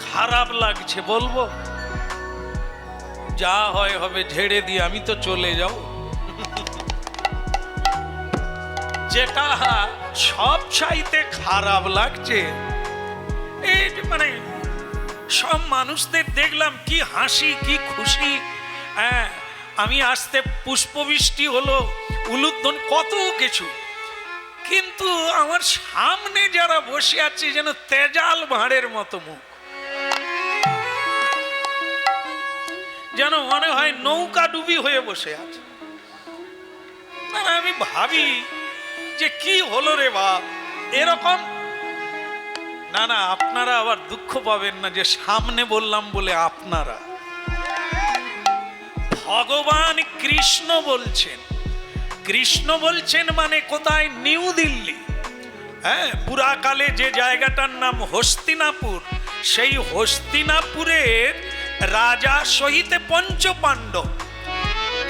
খারাপ লাগছে, বলবো? যা হয় হবে, ঝেড়ে দিয়ে আমি তো চলে যাব। যেটা সব চাইতে খারাপ লাগছে, এই মানে সব মানুষদের দেখলাম কি হাসি, কি খুশি। হ্যাঁ, আমি আসতে পুষ্পবৃষ্টি হলো, উলুধ্বনি, কত কিছু, কিন্তু আমার সামনে যারা বসে আছে যেন তেজাল ভাঁড়ের মতো মুখ, যেন মনে হয় নৌকা ডুবি হয়ে বসে আছে। না, আমি ভাবি যে কি হলো রে বাপ, এরকম। না না, আপনারা আবার দুঃখ পাবেন না যে সামনে বললাম বলে আপনারা। ভগবান কৃষ্ণ বলছেন, কৃষ্ণ বলছেন মানে কোথায়? নিউ দিল্লি। হ্যাঁ, পুরাকালে যে জায়গাটার নাম হস্তিনাপুর, সেই হস্তিনাপুরের রাজা সহিতে পঞ্চপাণ্ডব,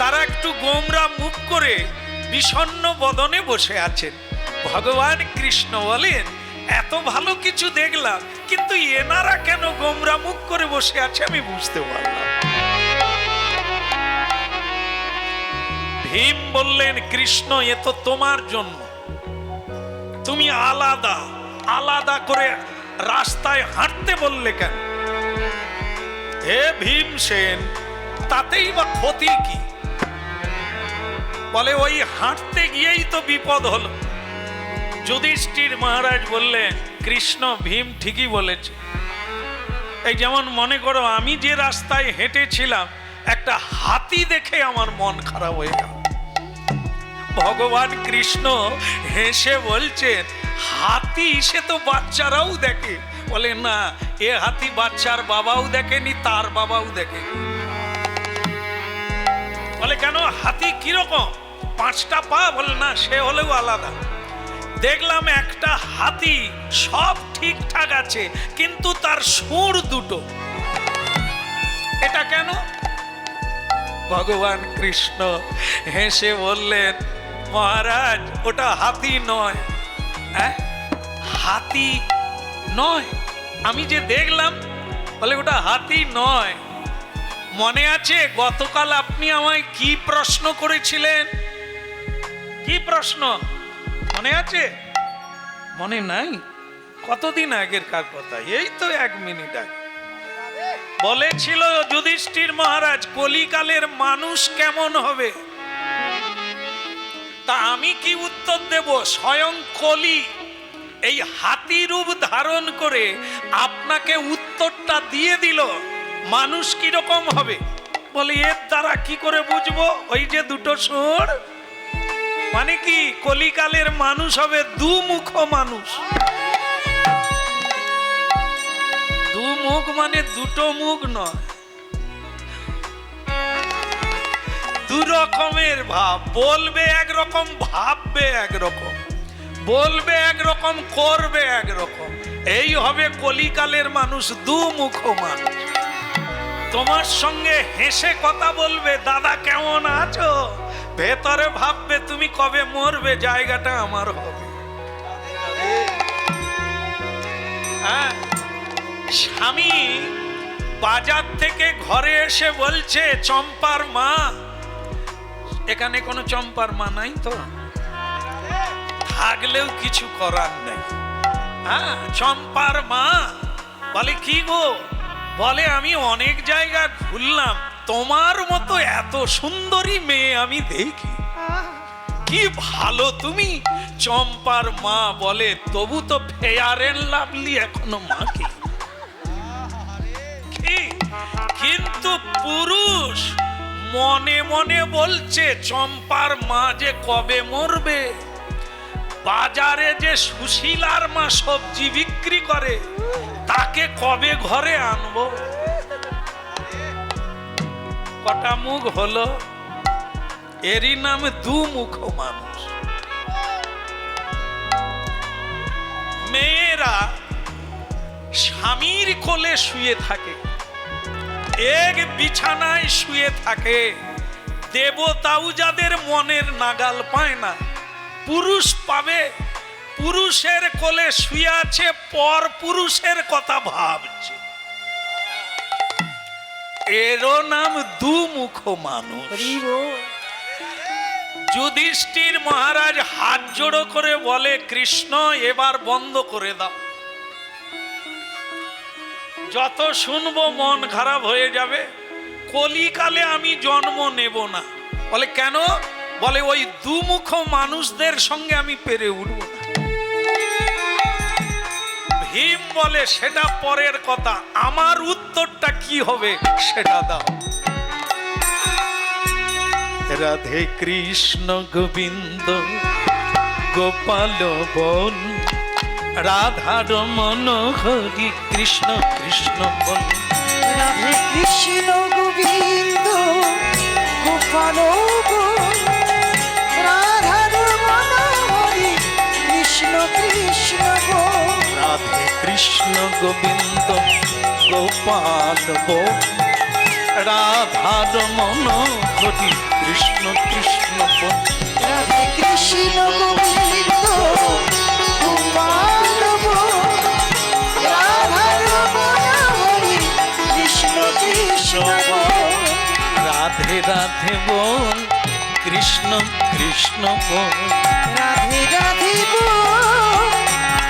তারা একটু গোমরা মুখ করে বিষণ্ণ বদনে বসে আছেন। ভগবান কৃষ্ণ বলেন এত ভালো কিছু দেখলাম, কিন্তু এনারা কেন গোমরা মুখ করে বসে আছে আমি বুঝতে পারলাম। ভীম বললেন, কৃষ্ণ এ তো তোমার জন্য, তুমি আলাদা আলাদা করে রাস্তায় হাঁটতে বললে কেন? হে ভীমসেন, তাতেই বা ক্ষতি কি? বলে ওই হাঁটতে গিয়েই তো বিপদ হলো। যুধিষ্ঠির মহারাজ বললেন, কৃষ্ণ ভীম ঠিকই বলেছে। এই যেমন মনে করো আমি যে রাস্তায় হেঁটেছিলাম, একটা হাতি দেখে আমার মন খারাপ হয়ে গেল। ভগবান কৃষ্ণ হেসে বলছেন, হাতি সে তো বাচ্চারাও দেখে। বলে না, এ হাতি বাচ্চার বাবাও দেখেনি, তার বাবাও দেখেনি। বলে কেন, হাতি কিরকম, 5টা পা? বলে না, সে হলেও আলাদা। দেখলাম একটা হাতি সব ঠিকঠাক আছে, কিন্তু তার সুর দুটো। এটা কেন? ভগবান কৃষ্ণ হেসে বললেন, মহারাজ ওটা হাতি নয়। হাতি নয়? আমি যে দেখলাম। বলে ওটা হাতি নয়। মনে আছে গতকাল আপনি আমায় কি প্রশ্ন করেছিলেন? কি প্রশ্ন মনে আছে? মনে নাই? কতদিন আগের কার কথা? এই তো 1 মিনিট আগে বলেছিল যুধিষ্ঠির মহারাজ, কলিকালের মানুষ কেমন হবে? তা আমি কি উত্তর দেব? স্বয়ং কলি এই হাতি রূপ ধারণ করে আপনাকে উত্তরটা দিয়ে দিল, মানুষ কিরকম হবে। বলে এর দ্বারা কি করে বুঝবো? ওই যে 2টো সুর, মানে কি কলিকালের মানুষ হবে দুমুখ মানুষ। দুমুখ মানে 2টো মুখ নয়, 2 রকমের ভাব। বলবে একরকম, ভাববে একরকম। বলবে একরকম, করবে একরকম। এই হবে কলিকালের মানুষ, দুমুখ মানুষ। তোমার সঙ্গে হেসে কথা বলবে, দাদা কেমন আছো? ভেতরে ভাববে তুমি কবে মরবে, জায়গাটা আমার হবে। হ্যাঁ, স্বামী বাজার থেকে ঘরে এসে বলছে, চম্পার মা, এখানে কোনো চম্পার মা নাই তো? থাকলেও কিছু করার নেই। হ্যাঁ, চম্পার মা বলে, কি গো? বলে আমি অনেক জায়গা ঘুরলাম, তোমার মতো এত সুন্দরী মেয়ে আমি দেখি, কি ভালো তুমি। চম্পার মা বলে, তবু তো ফেয়ার এন্ড লাভলি এখনো মাকে। কিন্তু পুরুষ মনে মনে বলছে, চম্পার মা যে কবে মরবে। বাজারে যে সুশীলার মা সবজি বিক্রি করে, তাকে কবে ঘরে আনবো। কটা মুখ হলো? এরই নাম দুমুখ মানুষ। মেয়েরা স্বামীর কোলে শুয়ে থাকে, এক বিছানায় শুয়ে থাকে, দেবতাও যাদের মনের নাগাল পায় না, পুরুষ পাবে। পুরুষের কোলে শুয়ে আছে, পর পুরুষের কথা ভাবছে। এরও নাম দুমুখ মানুষ। যুধিষ্ঠির মহারাজ হাত জোড়ো করে বলে, কৃষ্ণ এবার বন্ধ করে দাও, যত শুনবো মন খারাপ হয়ে যাবে। কলিকালে আমি জন্ম নেব না। বলে কেন? বলে ওই দুমুখ মানুষদের সঙ্গে আমি পেরে উঠব না। ভীম বলে, সেটা পরের কথা, আমার উত্তরটা কি হবে সেটা দাও। রাধে কৃষ্ণ গোবিন্দ গোপাল বল, রাধার মন হরি কৃষ্ণ কৃষ্ণ বল। রাধে কৃষ্ণ গোবিন্দ গোপাল বল, রাধার মন হরি কৃষ্ণ কৃষ্ণ বল। রাধে কৃষ্ণ গোবিন্দ গোপাল বল, রাধার মন হরি কৃষ্ণ কৃষ্ণ বল। রাধে কৃষ্ণ গোবিন্দ গোপাল বল, বল কৃষ্ণ কৃষ্ণ বল রাধে রাধে বল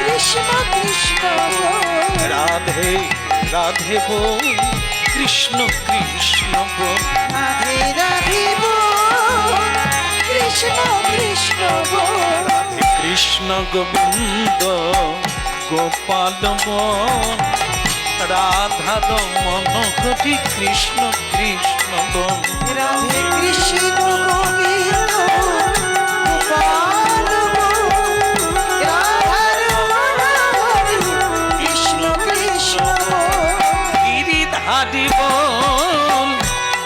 কৃষ্ণ কৃষ্ণ বল রাধে রাধে বল কৃষ্ণ কৃষ্ণ বল রাধে রাধে বল কৃষ্ণ কৃষ্ণ বল রাধে কৃষ্ণ গোবিন্দ গোপাল বল রাধা রমন হরি কৃষ্ণ কৃষ্ণ বল রাধে কৃষ্ণ গোবিন্দ গোপাল বল রাধা রমণ হরি কৃষ্ণ কৃষ্ণ বল গিরিধারী বল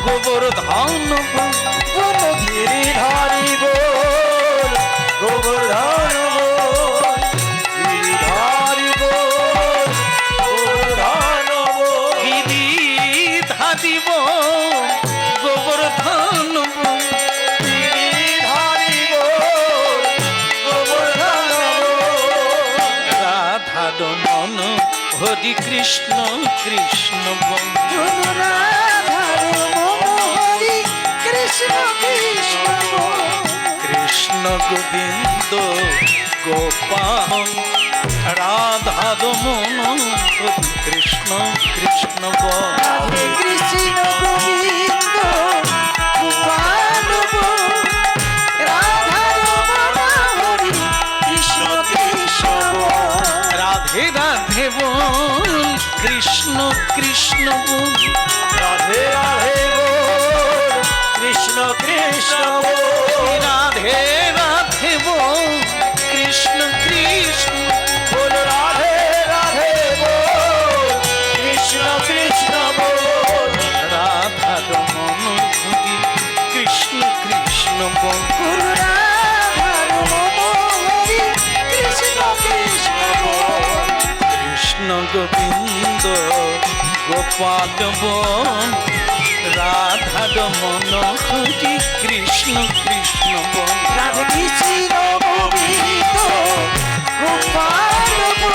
গোবর্ধন বল বল গিরিধারী বল গোবর্ধন বল গিরিধারী বল গোবর্ধন বল গিরিধারী বল গোবর্ধন বল গিরিধারী বল গোবর্ধন বল রাধা রমন হরি কৃষ্ণ কৃষ্ণ বল রাধা রমণ হরি কৃষ্ণ কৃষ্ণ বল কৃষ্ণ গোবিন্দ গোপাল রাধা রমন হরি কৃষ্ণ কৃষ্ণ বল রাধে কৃষ্ণ গোবিন্দ গোপাল বল রাধা রমণ হরি কৃষ্ণ কৃষ্ণ বল রাধে রাধে বল কৃষ্ণ কৃষ্ণ বল রাধে রাধে বল কৃষ্ণ কৃষ্ণ বল রাধে রাধে বল কৃষ্ণ কৃষ্ণ বল রাধে রাধে বল কৃষ্ণ কৃষ্ণ বল রাধা রমন হরি কৃষ্ণ কৃষ্ণ বল গুরু রাধা রমণ হরি কৃষ্ণ কৃষ্ণ বল কৃষ্ণ গোবিন্দ গোপাল বল রাধা রমন হরি কৃষ্ণ কৃষ্ণ বল রাধে কৃষ্ণ গোবিন্দ গোপাল বল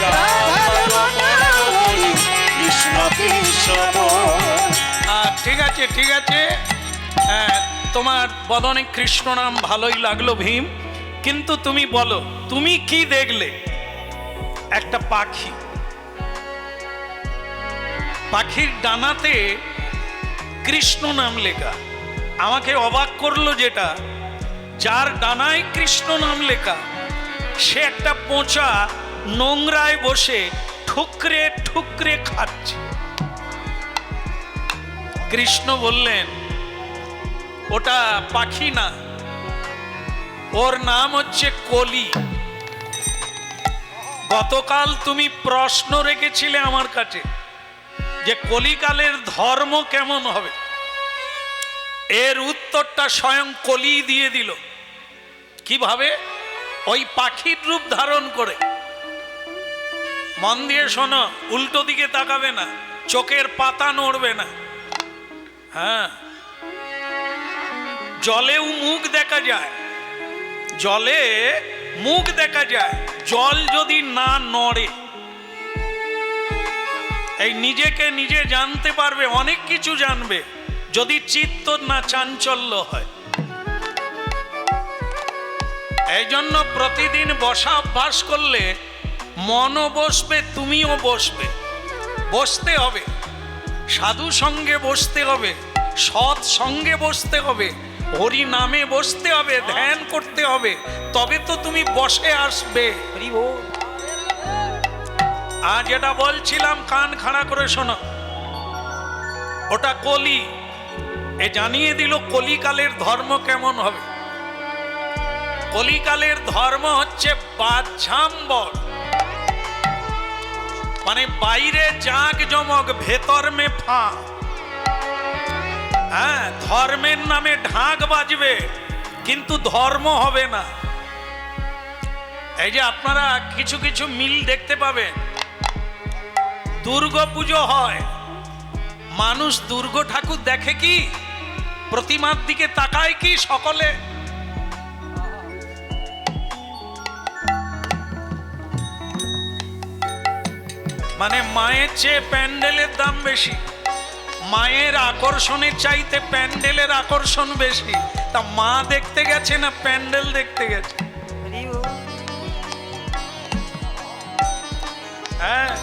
রাধা রমণ হরি কৃষ্ণ কৃষ্ণ বল ঠিক আছে ঠিক আছে তোমার বদনে কৃষ্ণ নাম ভালোই লাগলো ভীম, কিন্তু তুমি বলো তুমি কি দেখলে? একটা পাখি, পাখির ডানাতে কৃষ্ণ নাম লেখা। আমাকে অবাক করলো যেটা, যার ডানায় কৃষ্ণ নাম লেখা সে একটা পোঁচা নোংরায় বসে ঠুকরে ঠুকরে খাচ্ছে। কৃষ্ণ বললেন ওটা পাখি না, ওর নাম হচ্ছে কলি। গতকাল তুমি প্রশ্ন রেখেছিলে আমার কাছে যে কলিকালের ধর্ম কেমন হবে, এর উত্তরটা স্বয়ং কলি দিয়ে দিল। কিভাবে? ওই পাখির রূপ ধারণ করে। মন দিয়ে শোনো, উল্টো দিকে তাকাবে না, চোখের পাতা নড়বে না। হ্যাঁ, জলেও মুখ দেখা যায়, জলে মুখ দেখা যায়, জল যদি না নড়ে। এই নিজেকে নিজে জানতে পারবে, অনেক কিছু জানবে যদি চিত্ত না চাঞ্চল্য হয়। এই জন্য প্রতিদিন বসা অভ্যাস করলে মনও বসবে, তুমিও বসবে। বসতে হবে, সাধু সঙ্গে বসতে হবে, সৎ সঙ্গে বসতে হবে, হরি নামে বসতে হবে, ধ্যান করতে হবে, তবে তো তুমি বসে আসবে। আজ যেটা বলছিলাম কান খাড়া করে শোনো, ওটা কলি। এ জানিয়ে দিল কলিকালের ধর্ম কেমন হবে। কলিকালের ধর্ম হচ্ছে বাহ্যাম্বর, মানে বাইরে জাঁক জমক, ভেতর মে ফা। হ্যাঁ, ধর্মের নামে ঢাক বাজবে কিন্তু ধর্ম হবে না। এই যে আপনারা কিছু কিছু মিল দেখতে পাবেন, দুর্গা পুজো হয়, মানুষ দুর্গা ঠাকুর দেখে কি? প্রতিমার দিকে তাকায় কি সকলে? মানে মায়ের চেয়ে প্যান্ডেলের দাম বেশি, মায়ের আকর্ষণের চাইতে প্যান্ডেলের আকর্ষণ বেশি। তা মা দেখতে গেছে না প্যান্ডেল দেখতে গেছে? হ্যাঁ,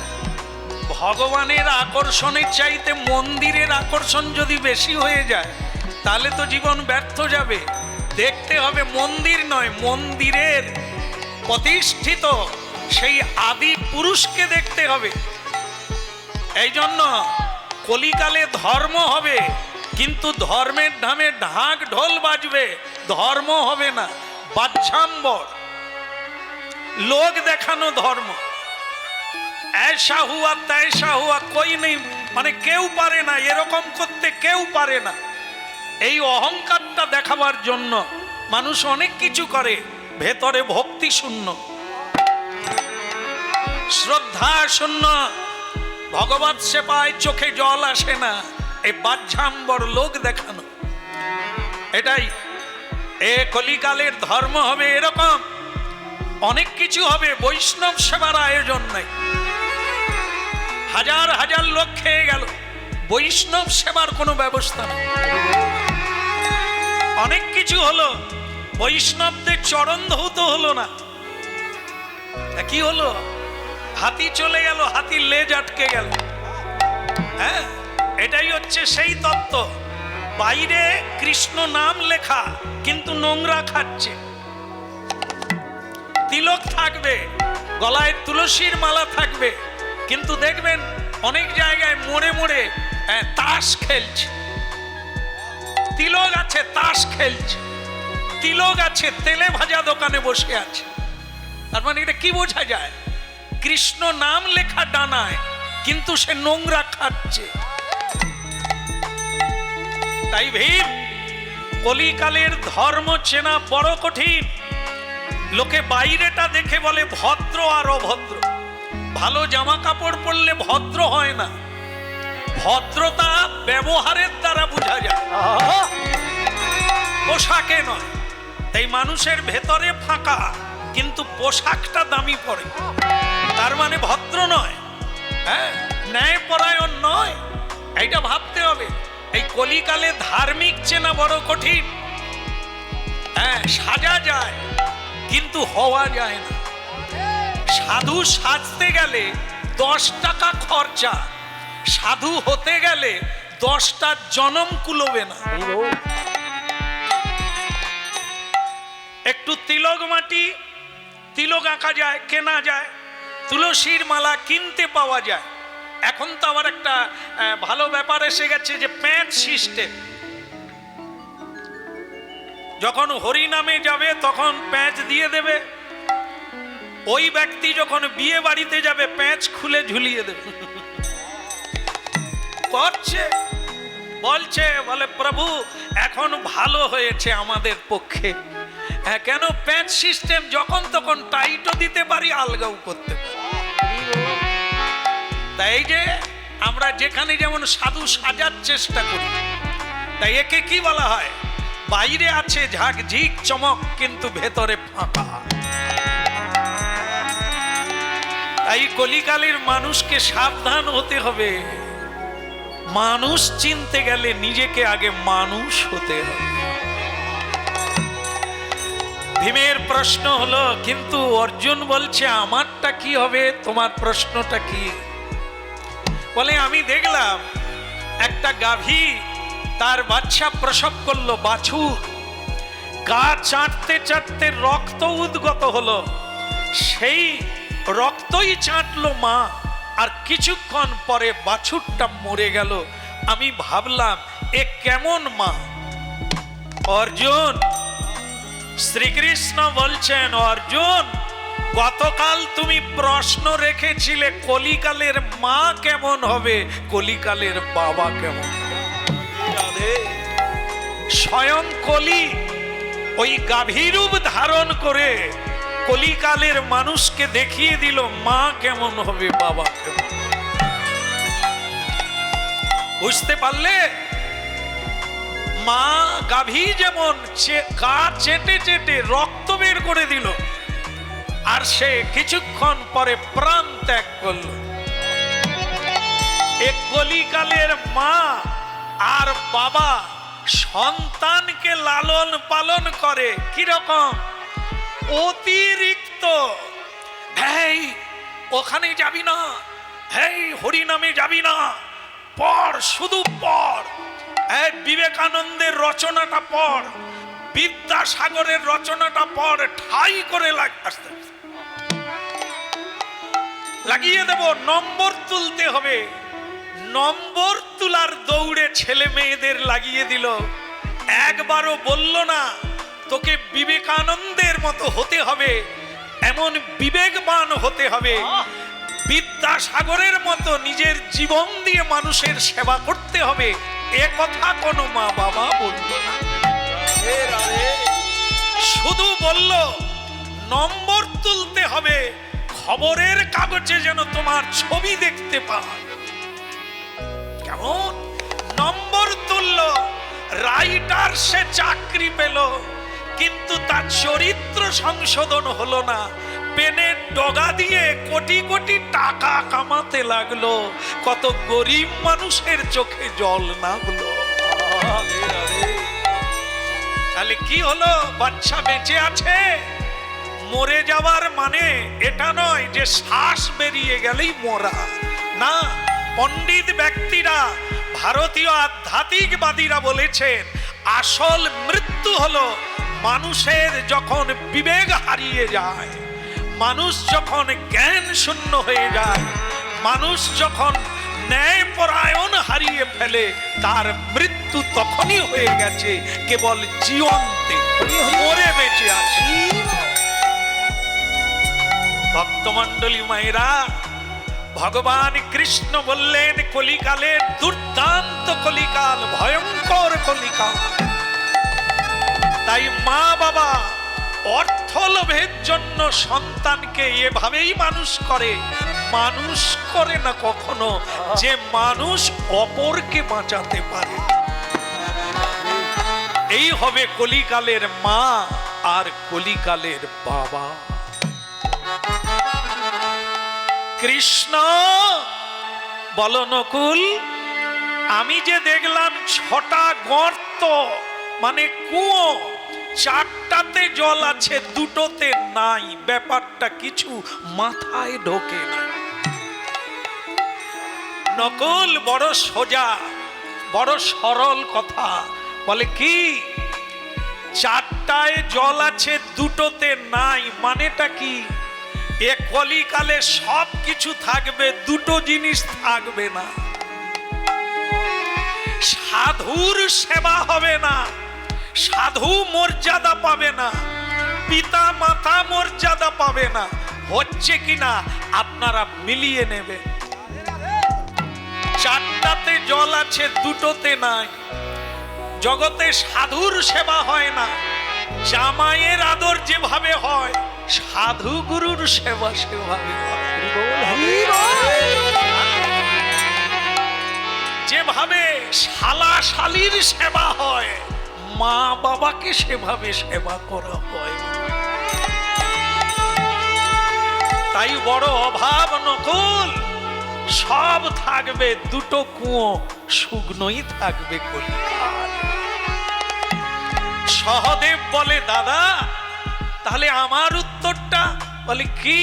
ভগবানের আকর্ষণের চাইতে মন্দিরের আকর্ষণ যদি বেশি হয়ে যায় তাহলে তো জীবন ব্যর্থ যাবে। দেখতে হবে মন্দির নয়, মন্দিরের প্রতিষ্ঠিত সেই আদি পুরুষকে দেখতে হবে। এই জন্য কলিকালে ধর্ম হবে, কিন্তু ধর্মের নামে ঢাক ঢোল বাজবে, ধর্ম হবে না। বাহ্যাম্বর, লোক দেখানো ধর্ম। ऐसा हुआ तैसा हुआ कोई नहीं, মানে কেউ পারে না, এরকম করতে কেউ পারে না। এই অহংকারটা দেখাবার জন্য মানুষ অনেক কিছু করে, ভেতরে ভক্তি শূন্য, শ্রদ্ধা শূন্য, ভগবত সেবায় চোখে জল আসে না। এই বাহ্যাম্বর লোক দেখানো, এটাই এ কলিকালের ধর্ম হবে। এরকম অনেক কিছু হবে, বৈষ্ণব সেবার আয়োজন নাই। হাজার হাজার লোক খেয়ে গেল, বৈষ্ণব সেবার কোনো ব্যবস্থা নেই। অনেক কিছু হলো, বৈষ্ণবদের চরণ ধৌত হলো না। কি হলো? হাতি চলে গেল, হাতির লেজ আটকে গেল। হ্যাঁ, এটাই হচ্ছে সেই তত্ত্ব। বাইরে কৃষ্ণ নাম লেখা, কিন্তু নোংরা খাচ্ছে। তিলক থাকবে, গলায় তুলসীর মালা থাকবে, কিন্তু দেখবেন অনেক জায়গায় মোড়ে মোড়ে তাস খেলছে। তিলক আছে, তাস খেলছে। তিলক আছে, তেলে ভাজা দোকানে বসে আছে। তার মানে এটা কি বোঝা যায়? কৃষ্ণ নাম লেখা ডানায়, কিন্তু সে নোংরা খাচ্ছে। তাই ভীম, কলিকালের ধর্ম চেনা বড় কঠিন। লোকে বাইরেটা দেখে বলে ভদ্র আর অভদ্র। ভালো জামা কাপড় পরলে ভদ্র হয় না, ভদ্রতা ব্যবহারের দ্বারা বোঝা যায়, পোশাকে নয়। তাই মানুষের ভেতরে ফাঁকা, কিন্তু পোশাকটা দামি পড়ে, তার মানে ভদ্র নয়, হ্যাঁ, ন্যায়পরায়ণ নয়। এইটা ভাবতে হবে। এই কলিকালে ধার্মিক চেনা বড় কঠিন। হ্যাঁ, সাজা যায় কিন্তু হওয়া যায় না। সাধু সাজতে গেলে 10 টাকা খরচা, সাধু হতে গেলে 10টা জনম কুলোবে না। একটু তিলক মাটি, তিলক আঁকা যায়, কেনা যায়। তুলসীর মালা কিনতে পাওয়া যায়। এখন তো আবার একটা ভালো ব্যাপার এসে গেছে যে প্যাঁচ সিস্টেম। যখন হরি নামে যাবে তখন প্যাঁচ দিয়ে দেবে। ওই ব্যক্তি যখন বিয়ে বাড়িতে যাবে প্যাঁচ খুলে ঝুলিয়ে দেবে। করছে, বলছে, বলে প্রভু এখন ভালো হয়েছে আমাদের পক্ষে। হ্যাঁ, কেন? প্যাঁচ সিস্টেম, যখন তখন টাইটও দিতে পারি, আলগাও করতে পারি। তাই যে আমরা যেখানে যেমন সাধু সাজার চেষ্টা করি, তাই একে কি বলা হয়? বাইরে আছে ঝাঁকঝিক চমক, কিন্তু ভেতরে ফাঁকা। তাই কলিকালের মানুষকে সাবধান হতে হবে। মানুষ চিনতে গেলে নিজেকে আগে মানুষ হতে হবে। ভীমের প্রশ্ন হলো, কিন্তু অর্জুন বলছে আমারটা কি হবে, তোমার প্রশ্নটা কি? বলে আমি দেখলাম একটা গাভী তার বাচ্চা প্রসব করলো, বাছুর। গা চাটতে চাটতে রক্ত উদ্গত হলো, সেই রক্তই চাটলো মা, আর কিছুক্ষণ পরে বাছুরটা মরে গেল। আমি ভাবলাম এ কেমন মা? অর্জুন, শ্রীকৃষ্ণ বলছেন, অর্জুন গতকাল তুমি প্রশ্ন রেখেছিলে কলিকালের মা কেমন হবে, কলিকালের বাবা কেমন হবে? স্বয়ং কলি ওই গাভীরূপ ধারণ করে কলিকালের মানুষকে দেখিয়ে দিল মা কেমন হবে, বাবা কেমন। বুঝতে পারলে? মা গাভী যেমন গা চেটে চেটে রক্ত বের করে দিল, আর সে কিছুক্ষণ পরে প্রাণ ত্যাগ করল। এক কলিকালের মা আর বাবা সন্তানকে লালন পালন করে কিরকম? অতিরিক্ত। এই ওখানে যাবি না, এই হরিনামে যাবি না, পড়, শুধু পড়। এই বিবেকানন্দের রচনাটা পড়, বিদ্যাসাগরের রচনাটা পড়, ঠাই করে লাগিয়ে দেব। নম্বর তুলতে হবে, নম্বর তুলার দৌড়ে ছেলে মেয়েদের লাগিয়ে দিল। একবারও বলল না তোকে বিবেকানন্দের মতো হতে হবে, এমন বিবেকবান হতে হবে, বিদ্যাসাগরের মতো নিজের জীবন দিয়ে মানুষের সেবা করতে হবে। এ কথা কোনো মা বাবা বলল না, শুধু বলল নম্বর তুলতে হবে, খবরের কাগজে যেন তোমার ছবি দেখতে পায়। কেমন নম্বর তুলল, রাইটার সে চাকরি পেল, কিন্তু তার চরিত্র সংশোধন হলো না। পেনের ডগা দিয়ে কোটি কোটি টাকা কামাতে লাগলো, কত গরিব মানুষের চোখে জল নামলো। তাহলে কি হলো? বাচ্চা বেঁচে আছে, মরে যাওয়ার মানে এটা নয় যে শ্বাস বেরিয়ে গেলেই মরা না। পণ্ডিত ব্যক্তিরা, ভারতীয় আধ্যাত্মিকবাদীরা বলেছেন আসল মৃত্যু হলো মানুষের যখন বিবেক হারিয়ে যায়, মানুষ যখন জ্ঞান শূন্য হয়ে যায়, মানুষ যখন ন্যায়পরায়ণ হারিয়ে ফেলে, তার মৃত্যু তখনই হয়ে গেছে। কেবল জীবন্তে মরে বেঁচে আছে। ভক্তমণ্ডলী মায়েরা, ভগবান কৃষ্ণ বললেন কলিকালের দুর্দান্ত কলিকাল, ভয়ঙ্কর কলিকাল। তাই মা বাবা অর্থ লোভের জন্য সন্তানকে এভাবেই মানুষ করে, মানুষ করে না কখনো যে মানুষ অপরকে বাঁচাতে পারে। এই হবে কলিকালের মা আর কলিকালের বাবা। কৃষ্ণ বলো নকুল, আমি যে দেখলাম 6টা গর্ত মানে কুয়ো, 4টাতে জল আছে, 2টোতে নাই, ব্যাপারটা কিছু মাথায় ঢোকে না। নকুল বড় সোজা, বড় সরল কথা, বলে কি 4টায় জল আছে 2টোতে নাই, মানেটা কি? এ কলিকালে সব কিছু থাকবে, 2টো জিনিস থাকবে না। সাধুর সেবা হবে না, সাধু মর্যাদা পাবে না, পিতা মাতা মর্যাদা পাবে না। হচ্ছে কিনা আপনারা মিলিয়ে নেবেন। 4টাতে জল আছে, 2টোতে নাই। জগতে সাধুর সেবা হয় না, জামাইয়ের আদর যেভাবে হয়, সাধু গুরুর সেবা সেভাবে হয়। যেভাবে শালা শালির সেবা হয়, মা বাবাকে সেভাবে সেবা করা হয়। তাই বড় অভাব নকুল, সব থাকবে, 2টো কুয়ো শুকনোই থাকবে কলিকাল। সহদেব বলে দাদা তাহলে আমার উত্তরটা, বলে কি?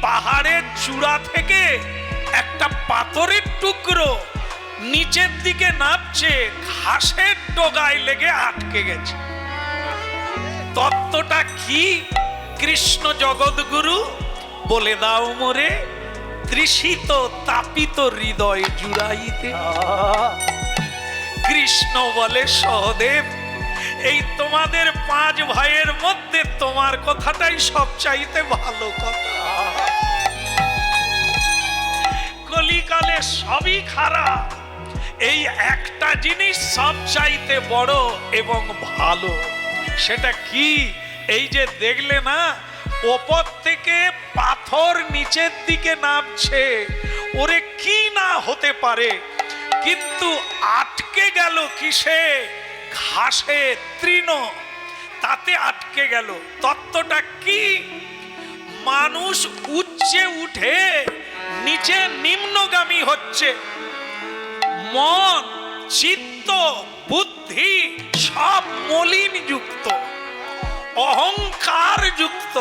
পাহাড়ের চূড়া থেকে একটা পাথরের টুকরো নিচের দিকে নামছে, ঘাসের ডগায় লেগে আটকে গেছে। তত্ত্বটা কি? কৃষ্ণ জগৎগুরু বলে দাও মোরে, তৃষিত তাপিত হৃদয় জুড়াইতে। কৃষ্ণ বলে সহদেব, এই তোমাদের 5 ভাইয়ের মধ্যে তোমার কথাটাই সবচাইতে ভালো কথা। কলিকালে সবই খারাপ, এই একটা জিনিস সবচাইতে বড় এবং ভালো। সেটা কি? এই যে দেখলে না, ওপর থেকে পাথর নিচের দিকে নামছে, ওরে কি না হতে পারে, কিন্তু আটকে গেল কিসে? ঘাসে, তৃণ, তাতে আটকে গেল। তত্ত্বটা কি? মানুষ উচ্চে উঠে নিচে নিম্নগামী হচ্ছে। মন, চিত্ত চিত্ত বুদ্ধি সব মলিন যুক্ত, অহংকার যুক্ত,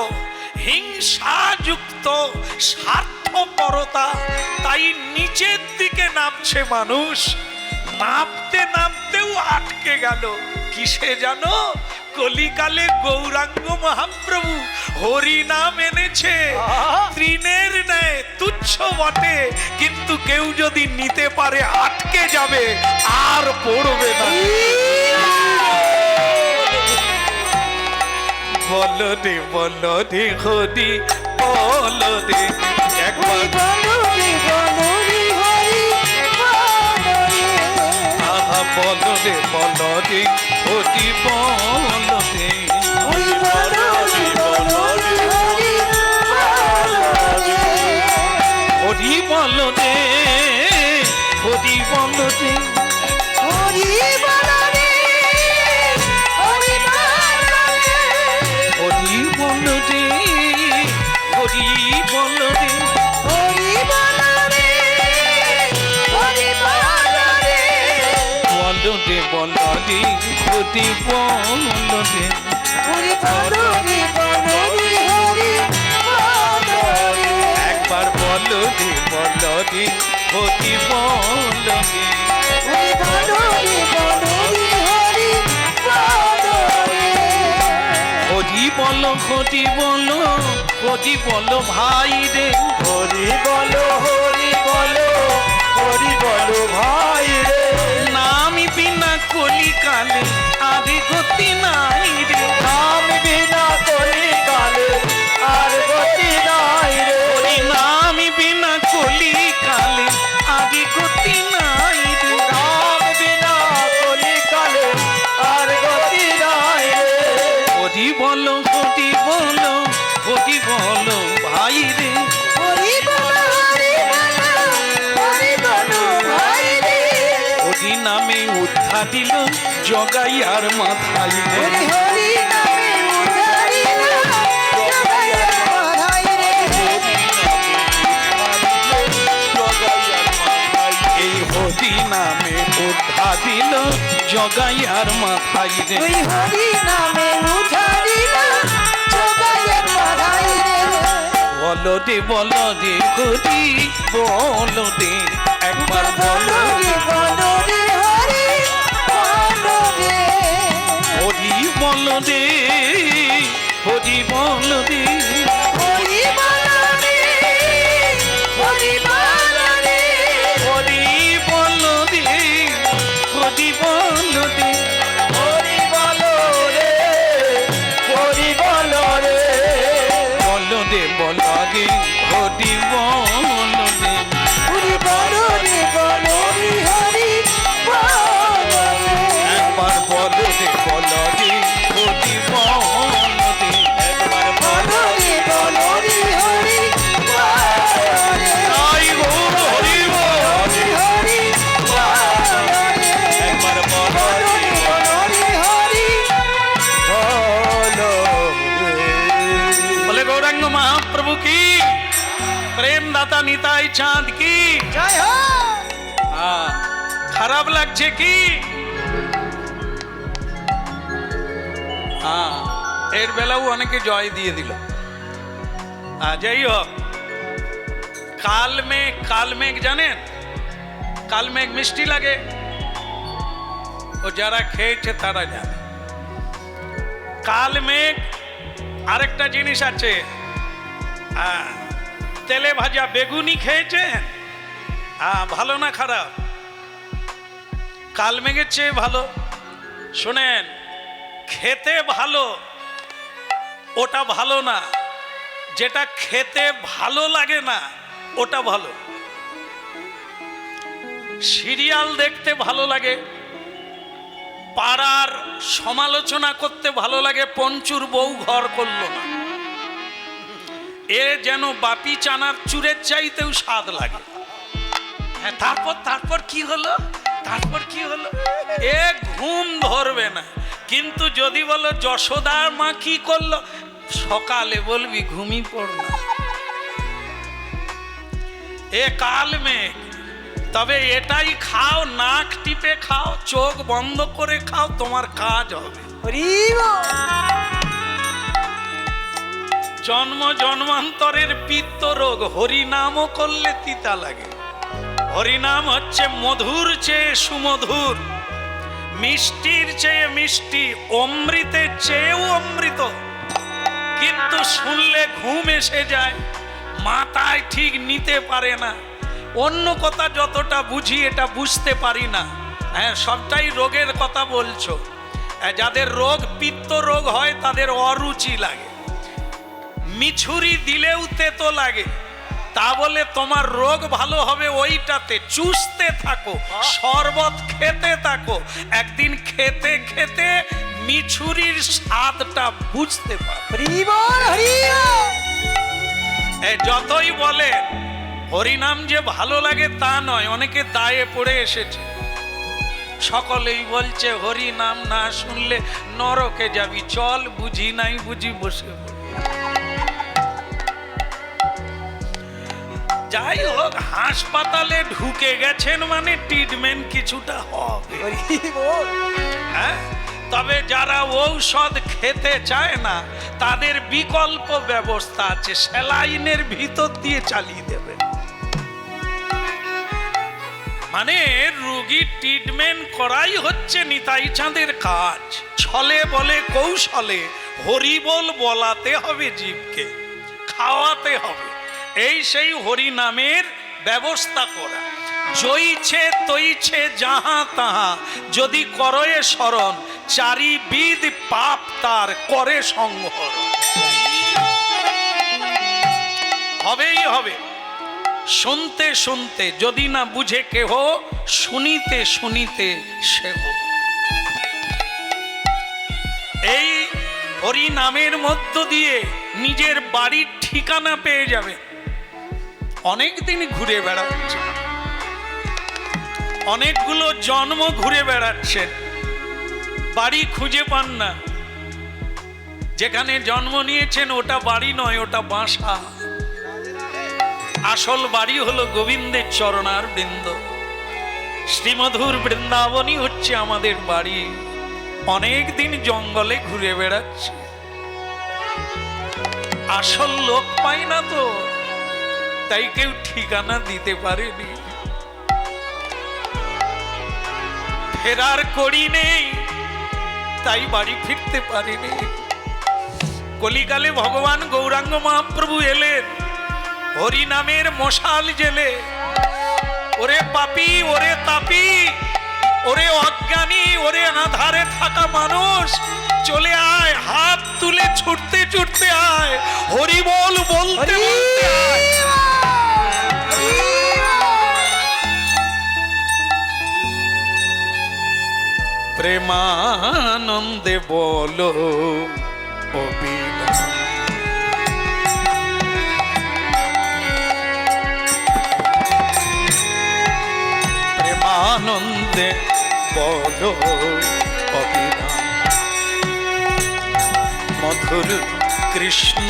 হিংসা যুক্ত, স্বার্থপরতা, তাই নিচের দিকে নামছে মানুষ। নামতে নামতেও আটকে গেল কিসে জানো? কলিকালে গৌরাঙ্গ মহাপ্রভু হরি নাম এনেছে, তৃণের ন্যায় তুচ্ছ বটে, কিন্তু কেউ যদি নিতে পারে আটকে যাবে, আর পড়বে না। বলো রে বলো রে হরি বলো রে একবার, আহা বলো রে বলো রে হরি বলো রে, হরি বলো রে হরি বলো রে, হরি বলো রে, হরি বলো রে, বলো রে বলো রে হরি বলো রে, একবার বলো রে বলো রে হরি বলো রে, হরি বলো হরি বলো হরি বলো ভাই রে, হরি বলো হরি বলো হরি বলো ভাই রে, নাম বিনা কলিকালে আদি গতি নাই রে, নাম বিনা কলিকালে আর গতি নাই রে, হরি নাম বিনা কলিকালে আদি গতি নাই রে, নাম বিনা কলিকালে আর গতি নাই রে, হরি বলো হরি বলো হরি বলো ভাই রে, হরি নামে উদ্ধার দিল জগাই আর মাথায় রে, এই হরি নামে উদ্ধার দিল জগাই আর মাথায় রে, বলো রে বলো রে হরি বলো রে একবার বলো রে, হরি বলো রে হরি বলো রে, হরি বলো রে হরি বলো রে, হরি বলো রে হরি বলো রে, বলো রে বলো রে হরি বলো রে, একবার বলো রে বলো রে হরি বলো রে, একবার বলো জয় গৌর হরি বল, একবার বলো রে, বলো বলে গৌরাঙ্গ মহাপ্রভু কি, প্রেম দাতা নিতাই চাঁদ কি। হ্যাঁ, খারাপ লাগছে কি? হ্যাঁ, এর বেলাও অনেকে জয় দিয়ে দিল। যাই হোক, কালমেঘ জানেন? কালমেঘ মিষ্টি লাগে, ও যারা খেয়েছে তারা জানে। কালমেঘ আরেকটা জিনিস আছে, তেলে ভাজা বেগুনি খেয়েছেন? ভালো না খারাপ? কালমেঘের চেয়ে ভালো। শোনেন, খেতে ভালো ওটা ভালো না, যেটা খেতে ভালো লাগে না ওটা ভালো। সিরিয়াল দেখতে ভালো লাগে, পাড়ার সমালোচনা করতে ভালো লাগে, পঞ্চুর বউ ঘর করলো না, এ যেন বাপি চানার চুরের চাইতেও স্বাদ লাগে। হ্যাঁ, তারপর কি হলো, তারপর কি হলো, এ ঘুম ধরবে না। কিন্তু যদি বলো যশোদার মা কি করলো, সকালে বলবি ঘুমিয়ে পড় না। এ কালমেঘ তবে এটাই খাও, নাক টিপে খাও, চোখ বন্ধ করে খাও, তোমার কাজ হবে। হরি বল। জন্ম জন্মান্তরের পিত্ত রোগ হরিনামও করলে তিতা লাগে। হরিনাম হচ্ছে মধুর চেয়ে সুমধুর, মিষ্টির চেয়ে মিষ্টি, অমৃতের চেয়েও অমৃত। কিন্তু শুনলে ঘুম এসে যায়, মাথায় ঠিক নিতে পারে না। অন্য কথা যতটা বুঝি এটা বুঝতে পারি না। হ্যাঁ, সবটাই রোগের কথা বলছো। যাদের রোগ পিত্ত রোগ হয় তাদের অরুচি লাগে, মিছুরি দিলেও তেতো লাগে। তা বলে তোমার রোগ ভালো হবে ওইটাতে চুষতে থাকো, শরবত খেতে থাকো, একদিন খেতে খেতে মিছুরির স্বাদটা বুঝতে পারো। হরি বল, হরি বল। যতই বলে হরিনাম যে ভালো লাগে তা নয়, অনেকে দায়ে পড়ে এসেছে। সকলেই বলছে হরিনাম না শুনলে নরকে যাবি, চল বুঝি নাই বুঝি বসে পড়ি। যাই হোক, হাসপাতালে ঢুকে গেছেন মানে ট্রিটমেন্ট কিছুটা হবে। হরি বল। হ্যাঁ, তবে যারা ঔষধ খেতে চায় না তাদের বিকল্প ব্যবস্থা আছে, স্যালাইনের ভিতর দিয়ে চালিয়ে দেবে। মানে রোগীর ট্রিটমেন্ট করাই হচ্ছে নিতাই চাঁদের কাজ। ছলে বলে কৌশলে হরিবোল বলাতে হবে, জীবকে খাওয়াতে হবে। এই সেই হরি নামের ব্যবস্থা করা। জইছে তৈছে যাহা তাহা যদি করয়ে স্মরণ, চারিবিধ পাপ তার করে সংহরণ। হবেই হবে। শুনতে শুনতে যদি না বুঝে কেহ, শুনিতে শুনিতে সেহ। এই হরি নামের মধ্য দিয়ে নিজের বাড়ির ঠিকানা পেয়ে যাবে। অনেকদিন ঘুরে বেড়াচ্ছে, অনেকগুলো জন্ম ঘুরে বেড়াচ্ছেন, বাড়ি খুঁজে পান না। যেখানে জন্ম নিয়েছেন ওটা বাড়ি নয়, ওটা বাসা। আসল বাড়ি হলো গোবিন্দের চরণার বৃন্দ। শ্রীমধুর বৃন্দাবনই হচ্ছে আমাদের বাড়ি। অনেক দিন জঙ্গলে ঘুরে বেড়াচ্ছে, আসল লোক পাই না তো, তাই কেউ ঠিকানা দিতে পারেনি। ফেরার করি নেই, তাই বাড়ি ফিরতে পারিনি। কলিকালে ভগবান গৌরাঙ্গ মহাপ্রভু এলেন হরি নামের মশাল জেলে। ওরে পাপী, ওরে তাপী, ওরে অজ্ঞানী, ওরে আধারে থাকা মানুষ, চলে আয়, হাত তুলে ছুটতে ছুটতে আয়, হরি বল বলতে বলতে আয়। প্রেমানন্দে বলো অবিনাশ, প্রেমানন্দে বলো অবিনাশ, মধুর কৃষ্ণ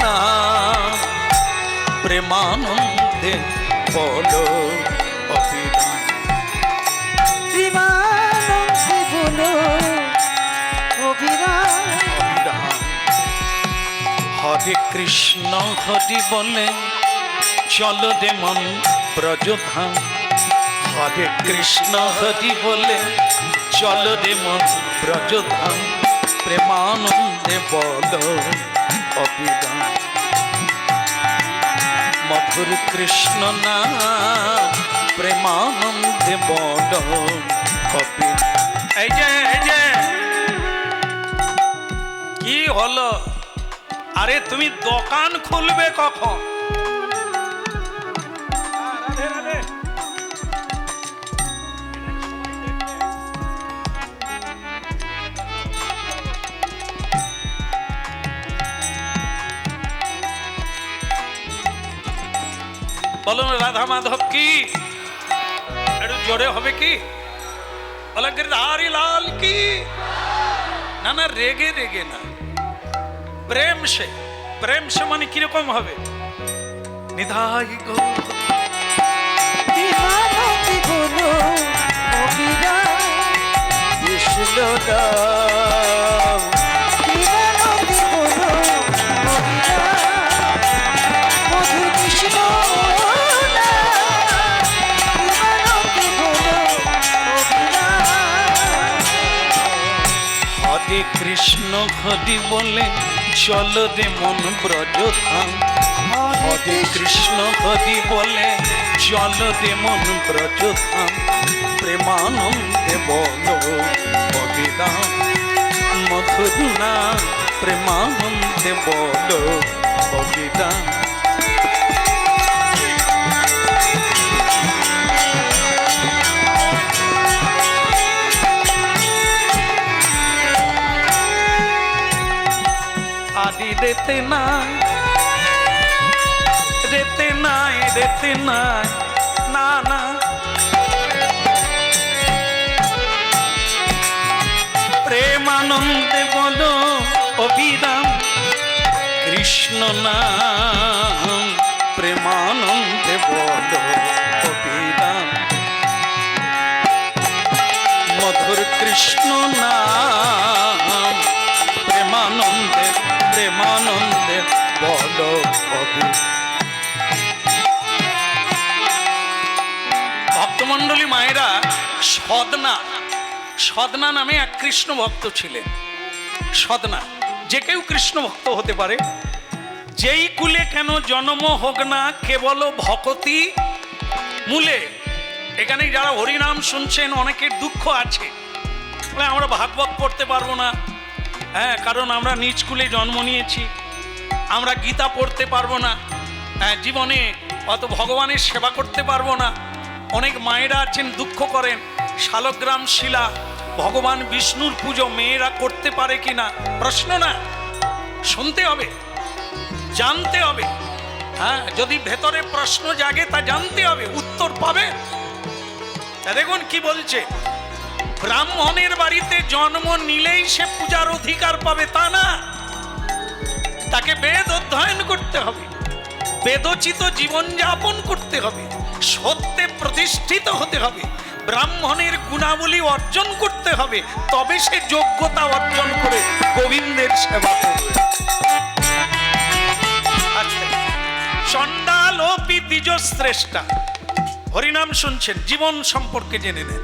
নাম, প্রেমানন্দে বলো অবিনাশ। প্রেমানন্দে বলো অবিনাশ। হরে কৃষ্ণ হরি বলে চলো রে মন ব্রজধাম, হরে কৃষ্ণ হরি বলে চলো রে মন ব্রজধাম, প্রেমানন্দে বলো অবিনাশ, মধুর কৃষ্ণ নাম, প্রেমানন্দে বলো অবিনাশ। এই যে কি হলো? আরে তুমি দোকান খুলবে কখন? বলো রাধা মাধব কি, একটু জোরে হবে কি? বলো गिरधारी लाल की। না না, রেগে রেগে না, প্রেম সে। প্রেম সে মানে কিরকম হবে? নিধাই গো বিহার বলো দাও। প্রেমানন্দে বলো মধু কৃষ্ণ না, প্রেমানন্দে বলো হরে কৃষ্ণ হরি বলে চলো রে মন ব্রজধাম। হরে কৃষ্ণ হরি বলে চলো রে মন ব্রজধাম। প্রেমানন্দে বলো হরিনাম মধুর নাম। প্রেমানন্দে বলো হরিনাম। আদি রেতে নাই, রেতে নাই, রেতে নাই, না না। প্রেমানন্দে বলো অবিরাম কৃষ্ণ নাম। প্রেমানন্দে বলো অবিরাম মধুর কৃষ্ণ নাম। প্রেমানন্দে প্রেমানন্দে বলো অবিরাম। ভক্তমণ্ডলী মায়েরা, সদনা, সদনা নামে এক কৃষ্ণ ভক্ত ছিলেন। সদনা, যে কেউ কৃষ্ণ ভক্ত হতে পারে। যেই কুলে কেন জন্ম হোক না, কেবল ভকতি মূলে। এখানে যারা হরিনাম শুনছেন, অনেকের দুঃখ আছে, আমরা ভাগবত পড়তে পারবো না, হ্যাঁ, কারণ আমরা নিজ কুলে জন্ম নিয়েছি, আমরা গীতা পড়তে পারবো না, হ্যাঁ, জীবনে অত ভগবানের সেবা করতে পারবো না। অনেক মায়েরা আছেন দুঃখ করেন, শালগ্রাম শিলা ভগবান বিষ্ণুর পুজো মেয়েরা করতে পারে কিনা, প্রশ্ন না, শুনতে হবে, জানতে হবে। হ্যাঁ, যদি ভেতরে প্রশ্ন জাগে তা জানতে হবে, উত্তর পাবে। দেখুন কি বলছে, ব্রাহ্মণের বাড়িতে জন্ম নিলেই সে পূজার অধিকার পাবে তা না, তাকে বেদ অধ্যয়ন করতে হবে, বেদোচিত জীবনযাপন করতে হবে, সত্যে প্রতিষ্ঠিত হতে হবে, ব্রাহ্মণের গুণাবলী অর্জন করতে হবে, তবে সে যোগ্যতা অর্জন করে গোবিন্দের সেবা করবে। চণ্ডাল ও দ্বিজ শ্রেষ্ঠা। হরিনাম শুনছেন, জীবন সম্পর্কে জেনে নেন।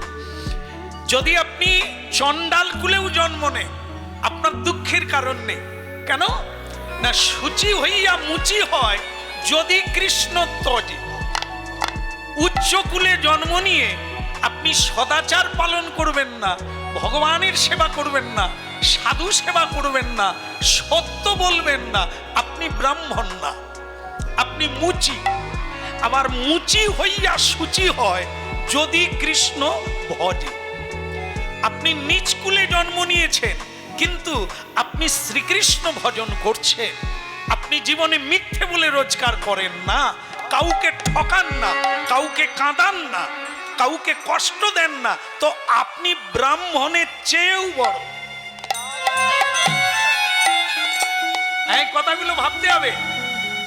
যদি আপনি চণ্ডাল কুলেও জন্ম নেন, আপনার দুঃখের কারণ নেই। কেন না, সূচি হইয়া মুচি হয় যদি কৃষ্ণ তজে। উচ্চ কুলে জন্ম নিয়ে আপনি সদাচার পালন করবেন না, ভগবানের সেবা করবেন না, সাধু সেবা করবেন না, সত্য বলবেন না, আপনি ব্রাহ্মণ না, আপনি মুচি। আবার মুচি হইয়া সূচি হয় যদি কৃষ্ণ ভজে। আপনি নিজ কুলে জন্ম নিয়েছেন, কিন্তু আপনি শ্রীকৃষ্ণ ভজন করছেন, আপনি জীবনে মিথ্যে বলে রোজগার করেন না, কাউকে ঠকান না, কাউকে কাঁদান না, কাউকে কষ্ট দেন না, তো আপনি ব্রাহ্মণের চেয়েও বড়। এই কথাগুলো ভাবতে হবে।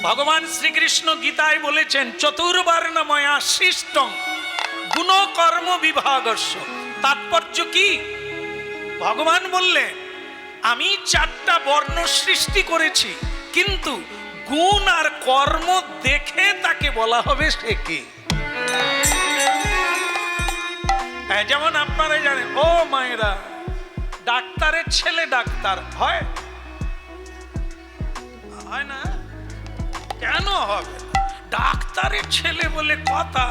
ভগবান শ্রীকৃষ্ণ গীতায় বলেছেন, চতুর্বর্ণময়া সৃষ্টং গুণ কর্ম বিভাগস্য। তাৎপর্য কি? ভগবান বললেন, আমি 4টা বর্ণ সৃষ্টি করেছি, কিন্তু গুণ আর কর্ম দেখে তাকে বলা হবে সে কি। যেমন আপনারা জানেন, ও মায়েরা, ডাক্তারের ছেলে ডাক্তার হয়? হয় না? কেন হবে? ডাক্তারের ছেলে বলে কথা,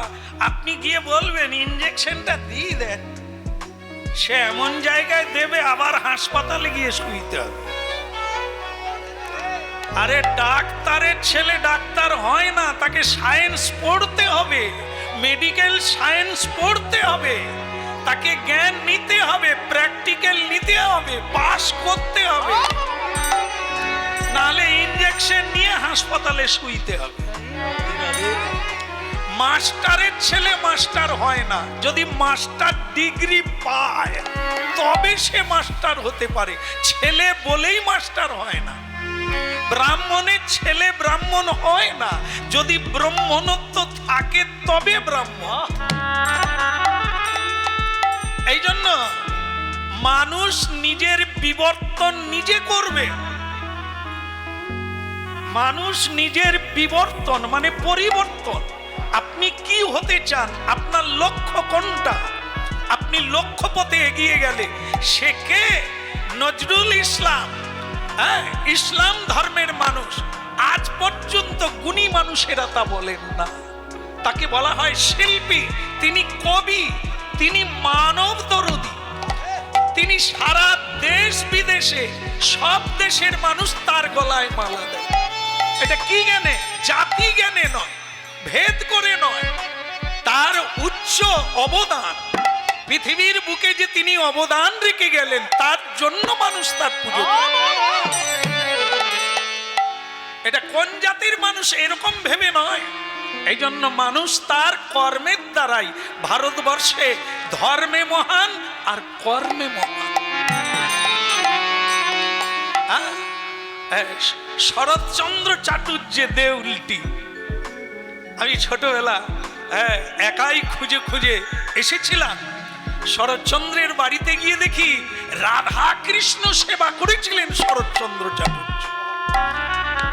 আপনি গিয়ে বলবেন ইনজেকশনটা দিয়ে দেন, সে এমন জায়গায় দেবে আবার হাসপাতালে গিয়ে শুইতে হবে। আরে ডাক্তারের ছেলে ডাক্তার হয় না, তাকে সায়েন্স পড়তে হবে, মেডিকেল সায়েন্স পড়তে হবে, তাকে জ্ঞান নিতে হবে, প্র্যাকটিক্যাল নিতে হবে, পাস করতে হবে, নালে ইনজেকশন নিয়ে হাসপাতালে শুইতে হবে। মাস্টারের ছেলে মাস্টার হয় না, যদি মাস্টার ডিগ্রি পায় তবে সে মাস্টার হতে পারে, ছেলে বলেই মাস্টার হয় না। ব্রাহ্মণের ছেলে ব্রাহ্মণ হয় না, যদি ব্রাহ্মণত্ব থাকে তবে ব্রাহ্মণ। এই জন্য মানুষ নিজের বিবর্তন নিজে করবে। মানুষ নিজের বিবর্তন মানে পরিবর্তন। আপনি কি হতে চান, আপনার লক্ষ্য কোনটা, আপনি লক্ষ্য পথে এগিয়ে গেলে সে কে? নজরুল ইসলাম, হ্যাঁ, ইসলাম ধর্মের মানুষ। আজ পর্যন্ত গুণী মানুষেরা তা বলেন না। তাকে বলা হয় শিল্পী, তিনি কবি, তিনি মানব দরদী। তিনি সারা দেশ বিদেশে সব দেশের মানুষ তার গলায় মালা দেয়। এটা কি জ্ঞানে? জাতি জ্ঞানে নয়, ভেদ করে নয়। তার উচ্চ অবদান, পৃথিবীর বুকে যে তিনি অবদান রেখে গেলেন, তার জন্য মানুষ তার পুজো করে। এটা কোন জাতির মানুষ এরকম ভেবে নয়। এই জন্য মানুষ তার কর্মের দ্বারাই ভারতবর্ষে ধর্মে মহান আর কর্মে মহান। শরৎচন্দ্র চাটুর্যের দেউলটি আমি ছোটবেলা একাই খুঁজে খুঁজে এসেছিলাম। শরৎচন্দ্রের বাড়িতে গিয়ে দেখি রাধা কৃষ্ণ সেবা করেছিলেন শরৎচন্দ্র চাটুর্য।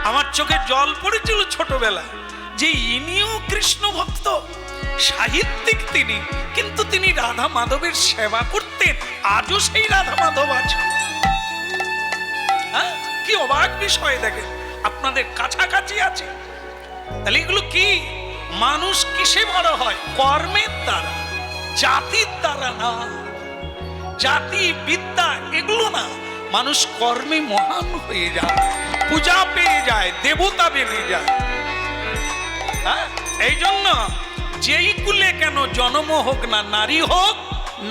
আমার চোখে জল পড়েছিল ছোটবেলা যে ইনিও কৃষ্ণ ভক্ত, সাহিত্যিক তিনি, কিন্তু তিনি রাধা মাধবের সেবা করতেন। আজও সেই রাধা মাধব আছে। হ্যাঁ, কি অবাক বিষয় দেখেন, আপনাদের কাছাকাছি আছে। তাহলে এগুলো কি? মানুষ কিসে বড় হয়? কর্মের দ্বারা, জাতির দ্বারা না। জাতি বিদ্যা এগুলো না, মানুষ কর্মে মহান হয়ে যায়, পূজা পেয়ে যায়, দেবতা বেনে যায়। হ্যাঁ, এই জন্য যেই কুলে কেন জন্ম হোক না, নারী হোক,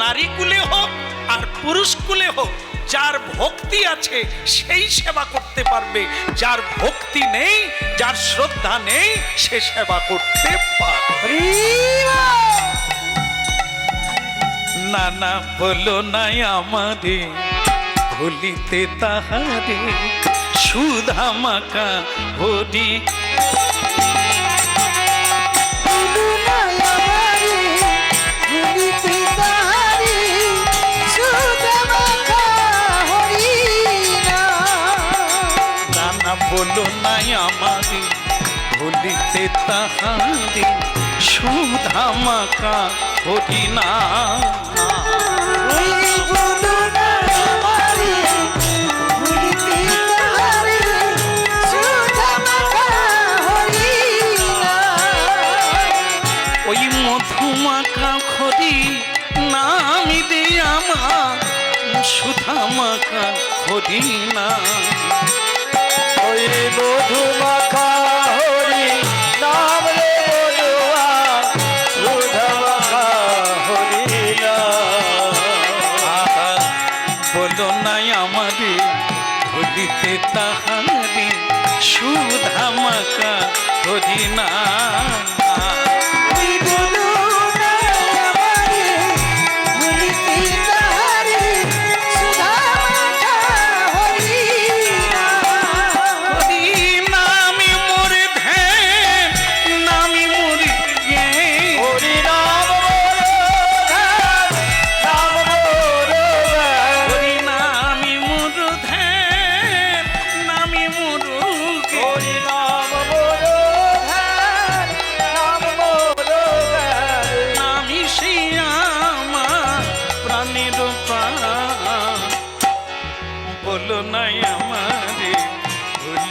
নারী কুলে হোক আর পুরুষ কুলে হোক, যার ভক্তি আছে সেই সেবা করতে পারবে। যার ভক্তি নেই, যার শ্রদ্ধা নেই, সে সেবা করতে পারবে না। না বলো নাই আমারে ভুলিতে তাহারে, সুধা মাখা হরি। বলো নাই আমারে ভুলিতে তাহারে, সুধা মাখা হরি না। ওই মধুমাখা হরি নামি দে আমার, সুধা মাখা হরি না। ওই মধুমাখা হরি নাম রে বলুয়া, সুধা মাখা হরি না। বলো নাই আমারে ভুলিতে তাহারে, সুধা মাখা হরি না। বলো নাই আমারে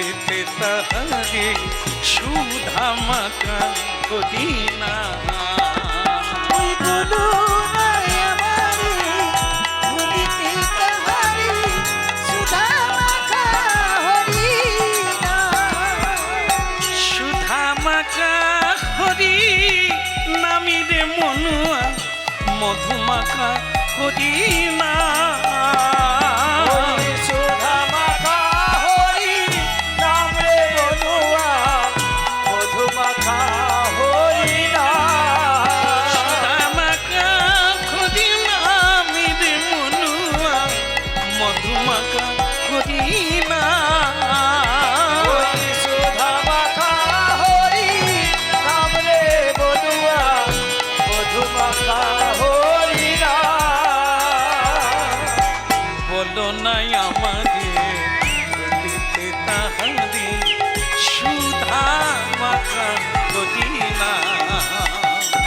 ভুলিতে তাহারে, সুধা মাখা হরি না। সুধা মাখা হরি নামি রে মনুয়া, মধুমাখা হরি না। সুধা মাখা হরি নাম রে বলুয়া, মধুমাখা হরি না। সুধা মাখা হরি নামি রে মনুয়া, মধুমাখা হরি না। সুধা মাখা হরি নাম রে বলুয়া, মধুমাখা হরি না। বলো নাই আমাদের ভুলিতে তাহারি সুধা মাখা গদিনা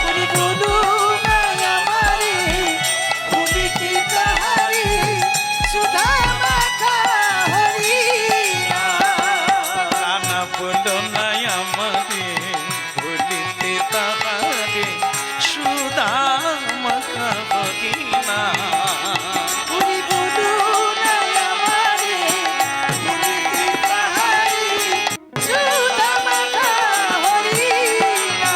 ওরে বলো না আমারে ভুলিতে তাহারি সুধা মাখা হরিণা। কানা বলো নাই আমাদের ভুলিতে তাহারি সুধা মাখা গদিনা ওরে বলো না আমারে ভুলিতে তাহারি সুধা মাখা হরিণা।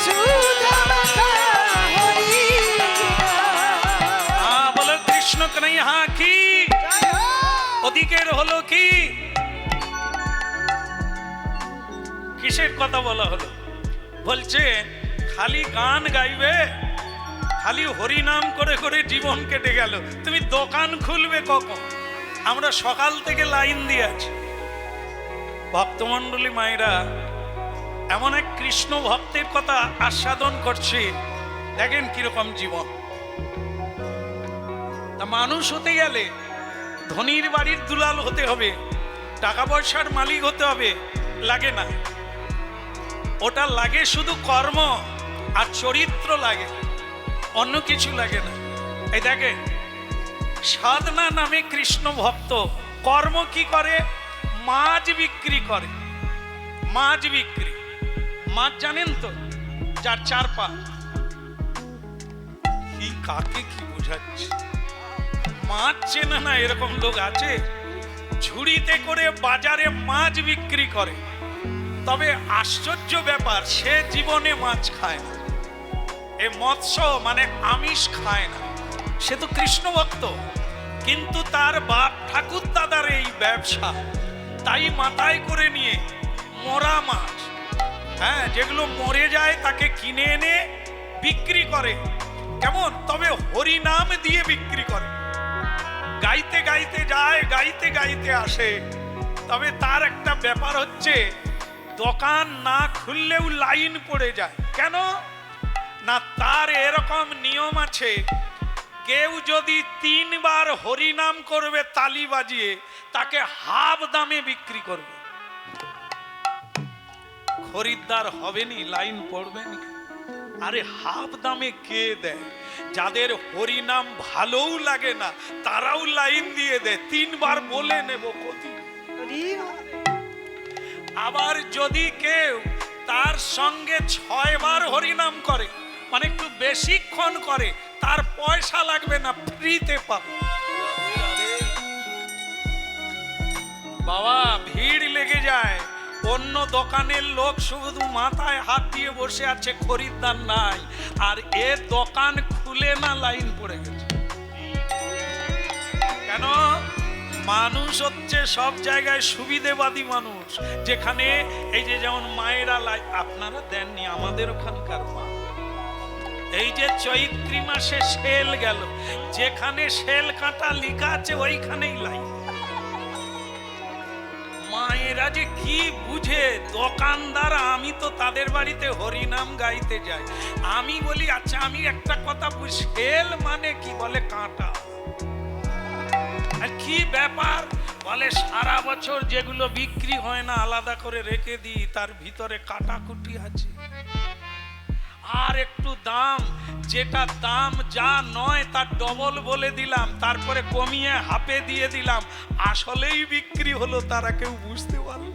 সুধা মাখা হরিণা। বলো কৃষ্ণ কনৈয়া কি ওদিকের হলো কি কিসের কথা বলা হলো বলছে খালি গান গাইবে খালি হরি নাম করে করে জীবন কেটে গেল তুমি দোকান খুলবে কখন আমরা সকাল থেকে লাইন দিয়ে আছি ভক্তমণ্ডলী মায়েরা এমন এক কৃষ্ণ ভক্তের কথা আস্বাদন করছে দেখেন কিরকম জীবন তা মানুষ হতে গেলে ধনীর বাড়ির দুলাল হতে হবে টাকা পয়সার মালিক হতে হবে লাগে না ওটা লাগে শুধু কর্ম আর চরিত্র লাগে অন্য কিছু লাগে না এই দেখে সাধনা নামে কৃষ্ণ ভক্ত কর্ম কি করে মাছ বিক্রি করে মাছ বিক্রি মাছ জানেন তো যার চার পা কি কাকে কি বোঝাচ্ছে মাছ চেনে না এরকম লোক আছে ঝুড়িতে করে বাজারে মাছ বিক্রি করে তবে আশ্চর্য ব্যাপার সে জীবনে মাছ খায় না এ মৎস্য মানে আমিষ খায় না সে তো কৃষ্ণ ভক্ত কিন্তু তার বাপ ঠাকুর দাদার এই ব্যবসা তাই মাথায় করে নিয়ে মরা মাছ হ্যাঁ যেগুলো মরে যায় তাকে কিনে এনে বিক্রি করে কেমন তবে হরি নাম দিয়ে বিক্রি করে গাইতে গাইতে যায় গাইতে গাইতে আসে তবে তার একটা ব্যাপার হচ্ছে দোকান না খুললেও লাইন পড়ে যায় কেন না তার এরকম নিয়ম আছে কেউ যদি 3 বার হরি নাম করবে তালি বাজিয়ে তাকে হাফ দামে বিক্রি করবে খরিদ্দার হবে নি লাইন পড়বে নি আরে হাফ দামে কে দেয় যাদের হরি নাম ভালোও লাগে না তারাও লাইন দিয়ে দেয় 3 বার বলে নেব কতি আবার যদি কেউ তার সঙ্গে 6 বার হরিনাম করে মানে একটু বেশিক্ষণ করে তার পয়সা লাগবে না ফ্রিতে পাবে বাবা ভিড় লেগে যায় অন্য দোকানের লোক শুধু মাথায় হাত দিয়ে বসে আছে খরিদ্দার নাই আর এ দোকান খুলে না লাইন পড়ে গেছে কেন মানুষ হচ্ছে সব জায়গায় সুবিধেবাদী মানুষ যেখানে এই যে যেমন মায়েরা আপনারা দেননি আমাদের ওখানকার মা এই যে চৈত্রী মাসে সেল গেল যেখানে সেল কাটা লেখা আছে ওইখানেই লাইন মায়েরা যে কি বুঝে দোকানদার আমি তো তাদের বাড়িতে হরিনাম গাইতে যাই আমি বলি আচ্ছা আমি একটা কথা বুঝি সেল মানে কি বলে কাঁটা আর কি ব্যাপার বলে সারা বছর যেগুলো বিক্রি হয় না আলাদা করে রেখে দিই তার ভিতরে কাটাকুটি আছে আর একটু দাম যেটা দাম যা নয় তার ডবল বলে দিলাম তারপরে কমিয়ে হাফে দিয়ে দিলাম আসলেই বিক্রি হলো তারা কেউ বুঝতে পারলো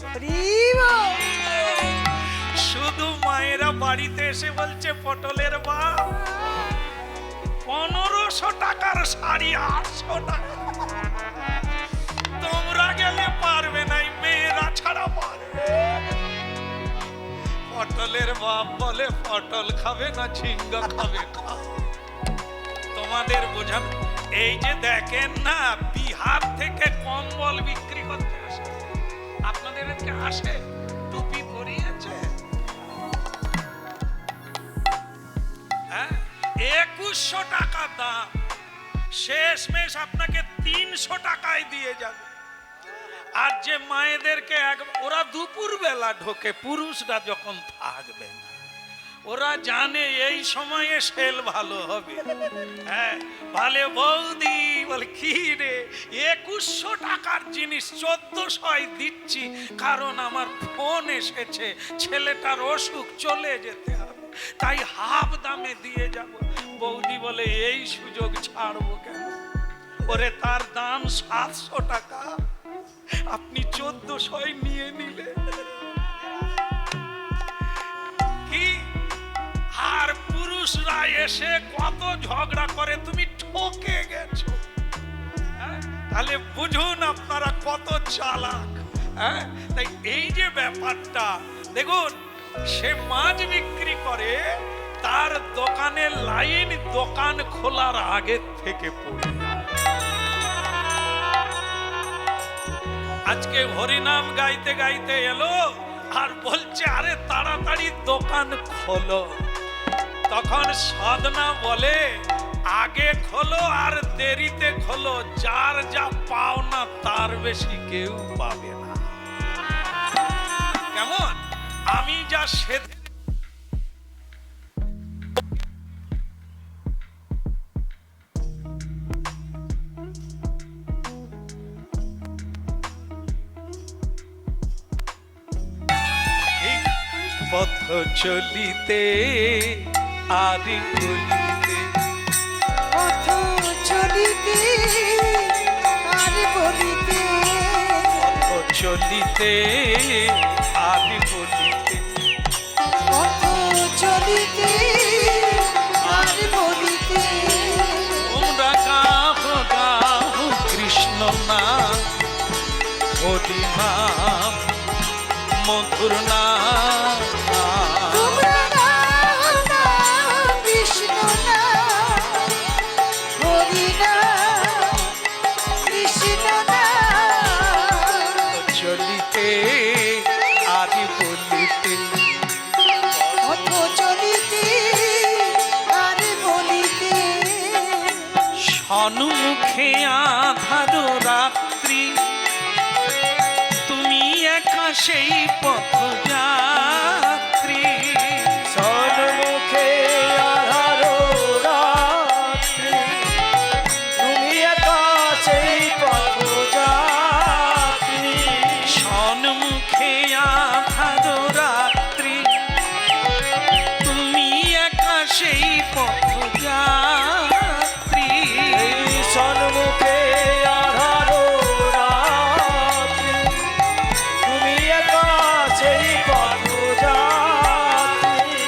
শুধু মায়েরা বাড়িতে এসে বলছে পটলের বাপ 1500 টাকার শাড়ি 800 টাকা তোমরা গেলে পারবে না মেয়েরা ছাড়া পারবে পটলের বাপ বলে পটল খাবে না ঝিঙ্গা খাবে তোমাদের বোঝান এই যে দেখেন না বিহার থেকে কম্বল বিক্রি করতে আসে আপনাদের এদিকে আসে টুপি পরিয়েছে হ্যাঁ 2100 টাকা দাম শেষমেশ আপনাকে 300 টাকায় দিয়ে যাবে আর যে মায়েদেরকে ওরা দুপুর বেলা ঢোকে পুরুষরা যখন থাকবে না ওরা জানে এই সময়ে সেল ভালো হবে। হ্যাঁ, ভালে বৌদি বলে কি রে 2100 টাকার জিনিস 1400 দিচ্ছি, কারণ আমার ফোন এসেছে ছেলেটার অসুখ চলে যেতে হবে, তাই হাফ দামে দিয়ে যাব। বৌদি বলে এই সুযোগ ছাড়বো কেন? ওরে তার দাম 700 টাকা, আপনি 1400 নিয়ে নিলে কি? আর পুরুষরা এসে কত ঝগড়া করে, তুমি ঠকে গেছো। হ্যাঁ, তাহলে বুঝুন আপনারা কত চালাক। হ্যাঁ, তাই এই যে ব্যাপারটা দেখুন, সে মাছ বিক্রি করে, তার দোকানের লাইন দোকান খোলার আগে থেকে পড়ে যায়। আজকে হরিনাম গাইতে গাইতে এলো আর বলছে আরে তাড়াতাড়ি দোকান খোলো। তখন সাধনা বলে আগে খোলো আর দেরিতে খোলো, যার যা পাও না তার বেশি কেউ পাবে না। কেমন? আমি যা সেদিন পথ চলিতে আদি বলিতে, পথ চলিতে আর বলিতে, পথ চলিতে আদি বলিতে, পথ চলিতে আর বলিতে, তোমরা গাহো গাহো কৃষ্ণ নাম, হরি নাম, মধুর নাম। তোমরা নাও নাও কৃষ্ণ নাম, হরি নাম, কৃষ্ণ নাম, চলিতে আদি বলিতে, পথ চলিতে আর বলিতে, সন্মুখে আধার রাত্রি, তুমি একা সেই পথ যাত্রী। সন্মুখে আধার রাত্রি, তুমি একা সেই পথযাত্রী। সন্মুখে আধার রাত্রি, তুমি একা সেই পথ যাত্রী। এই সন্মুখে আধার রাত্রি, তুমি একা সেই পথযাত্রী।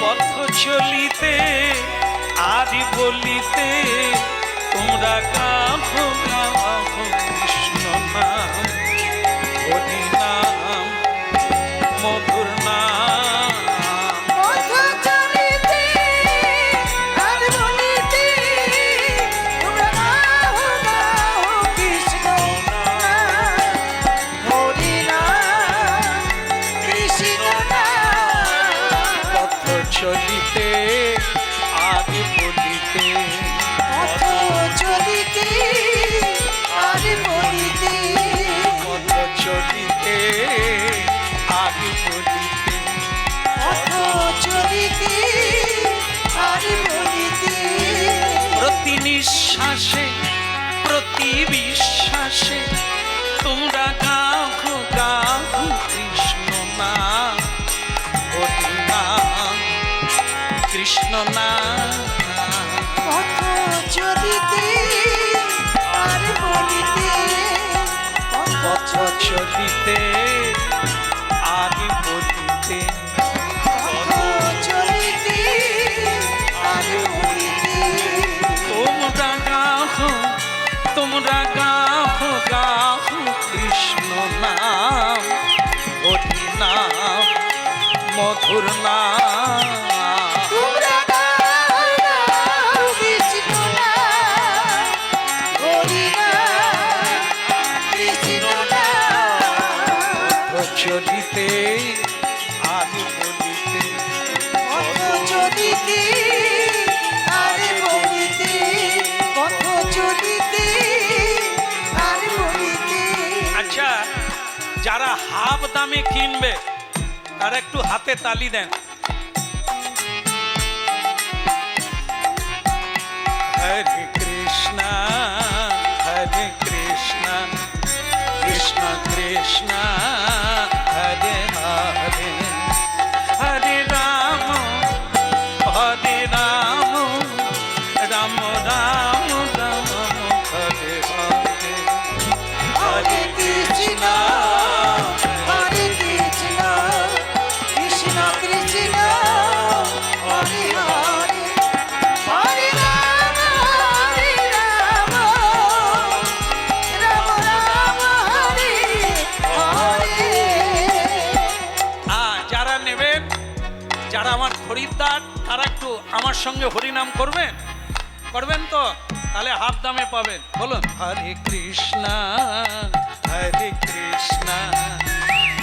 পথ চলিতে আদি বলিতে, তোমরা গাহো গাহো কৃষ্ণ নাম, হরি নাম, মধুর নাম। পথ চলিতে আর বলিতে, তোমরা নাও নাও কৃষ্ণ নাম, হরি নাম, কৃষ্ণ নাম, পথ চলিতে আদি বলিতে, পথ চলিতে আর বলিতে, পথ চলিতে আদি বলিতে, পথ চলিতে আর বলিতে, প্রতি নিঃশ্বাসে প্রতি বিশ্বাসে, তোমরা গাহো গাহো কৃষ্ণ নাম, হরি নাম, কৃষ্ণ নাম। পথ চলিতে আর বলিতে, পথ চলিতে আদি বলিতে, পথ চলিতে আর বলিতে, তোমরা গাহো গাহো কৃষ্ণ নাম, হরি নাম, মধুর নাম। তোমরা নাও নাও কৃষ্ণ নাম, হরি নাম, কৃষ্ণ নাম, পথ চলিতে আদি বলিতে, পথ চলিতে আর বলিতে, পথ চলিতে আর বলিতে। আচ্ছা, যারা হাফ দামে কিনবে তারা একটু হাতে তালি দেন। হরে কৃষ্ণ কৃষ্ণ কৃষ্ণ হরে হরে হরে রাম রাম রাম রাম হরে হরে হরে কৃষ্ণ কৃষ্ণ কৃষ্ণ হরে হরে হরে রাম রাম রাম হরে হরে। যারা নেবেন, যারা আমার খরিদ্দার, তারা একটু আমার সঙ্গে হরিনাম করবেন তো, তাহলে হাফ দামে পাবেন। বলুন হরে কৃষ্ণ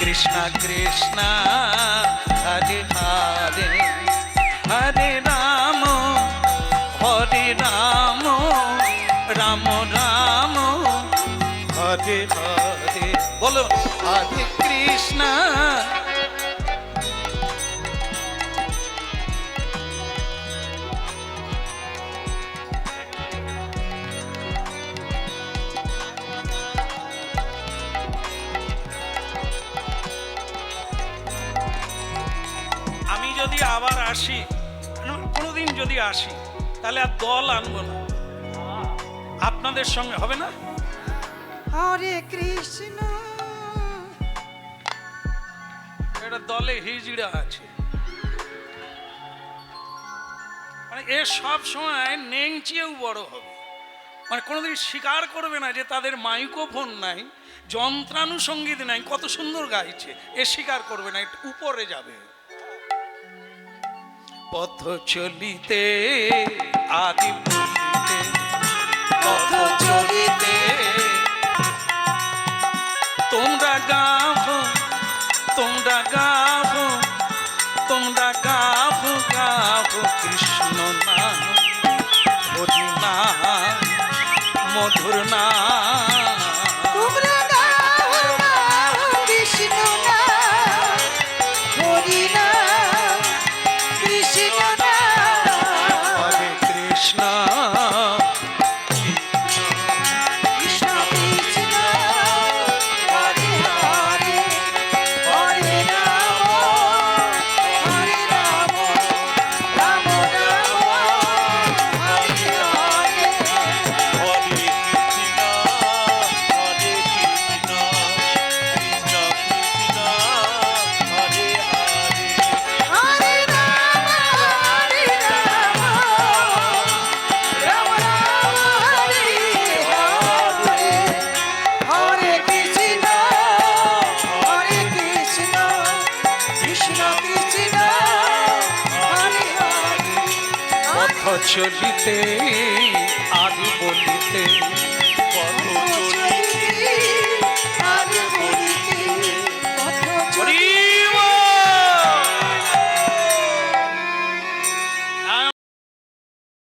কৃষ্ণ কৃষ্ণ হরে হরে হরে রাম রাম রাম হরে হরে। বলুন হরে কৃষ্ণ। আমি যদি আবার আসি, কোনোদিন যদি আসি, তাহলে আর দল আনবো না, আপনাদের সঙ্গে হবে না? হরে কৃষ্ণ এটা দলে হিজড়া আছে, মানে এ সব সময় নেংচিয়েও বড় হবে, মানে কোনোদিন স্বীকার করবে না যে তাদের মাইক্রোফোন নাই, যন্ত্রানুসঙ্গীত নাই, কত সুন্দর গাইছে, এ স্বীকার করবে না, একটু উপরে যাবে। পথ চলিতে আদি বলিতে, পথ চলিতে তোমরা গাভো কৃষ্ণ নাম, হরি নাম, মধুর নাম। তোমরা গাও কৃষ্ণ নাম, হরি নাম, কৃষ্ণ নাম। হরে কৃষ্ণ কৃষ্ণ কৃষ্ণ হরে হরে হরে রাম রাম রাম হরে হরে। হরে কৃষ্ণ কৃষ্ণ কৃষ্ণ হরে হরে হরে রাম রাম রাম হরে হরে। হরে কৃষ্ণ কৃষ্ণ কৃষ্ণ হরে হরে। পথ চলিতে আদি বলিতে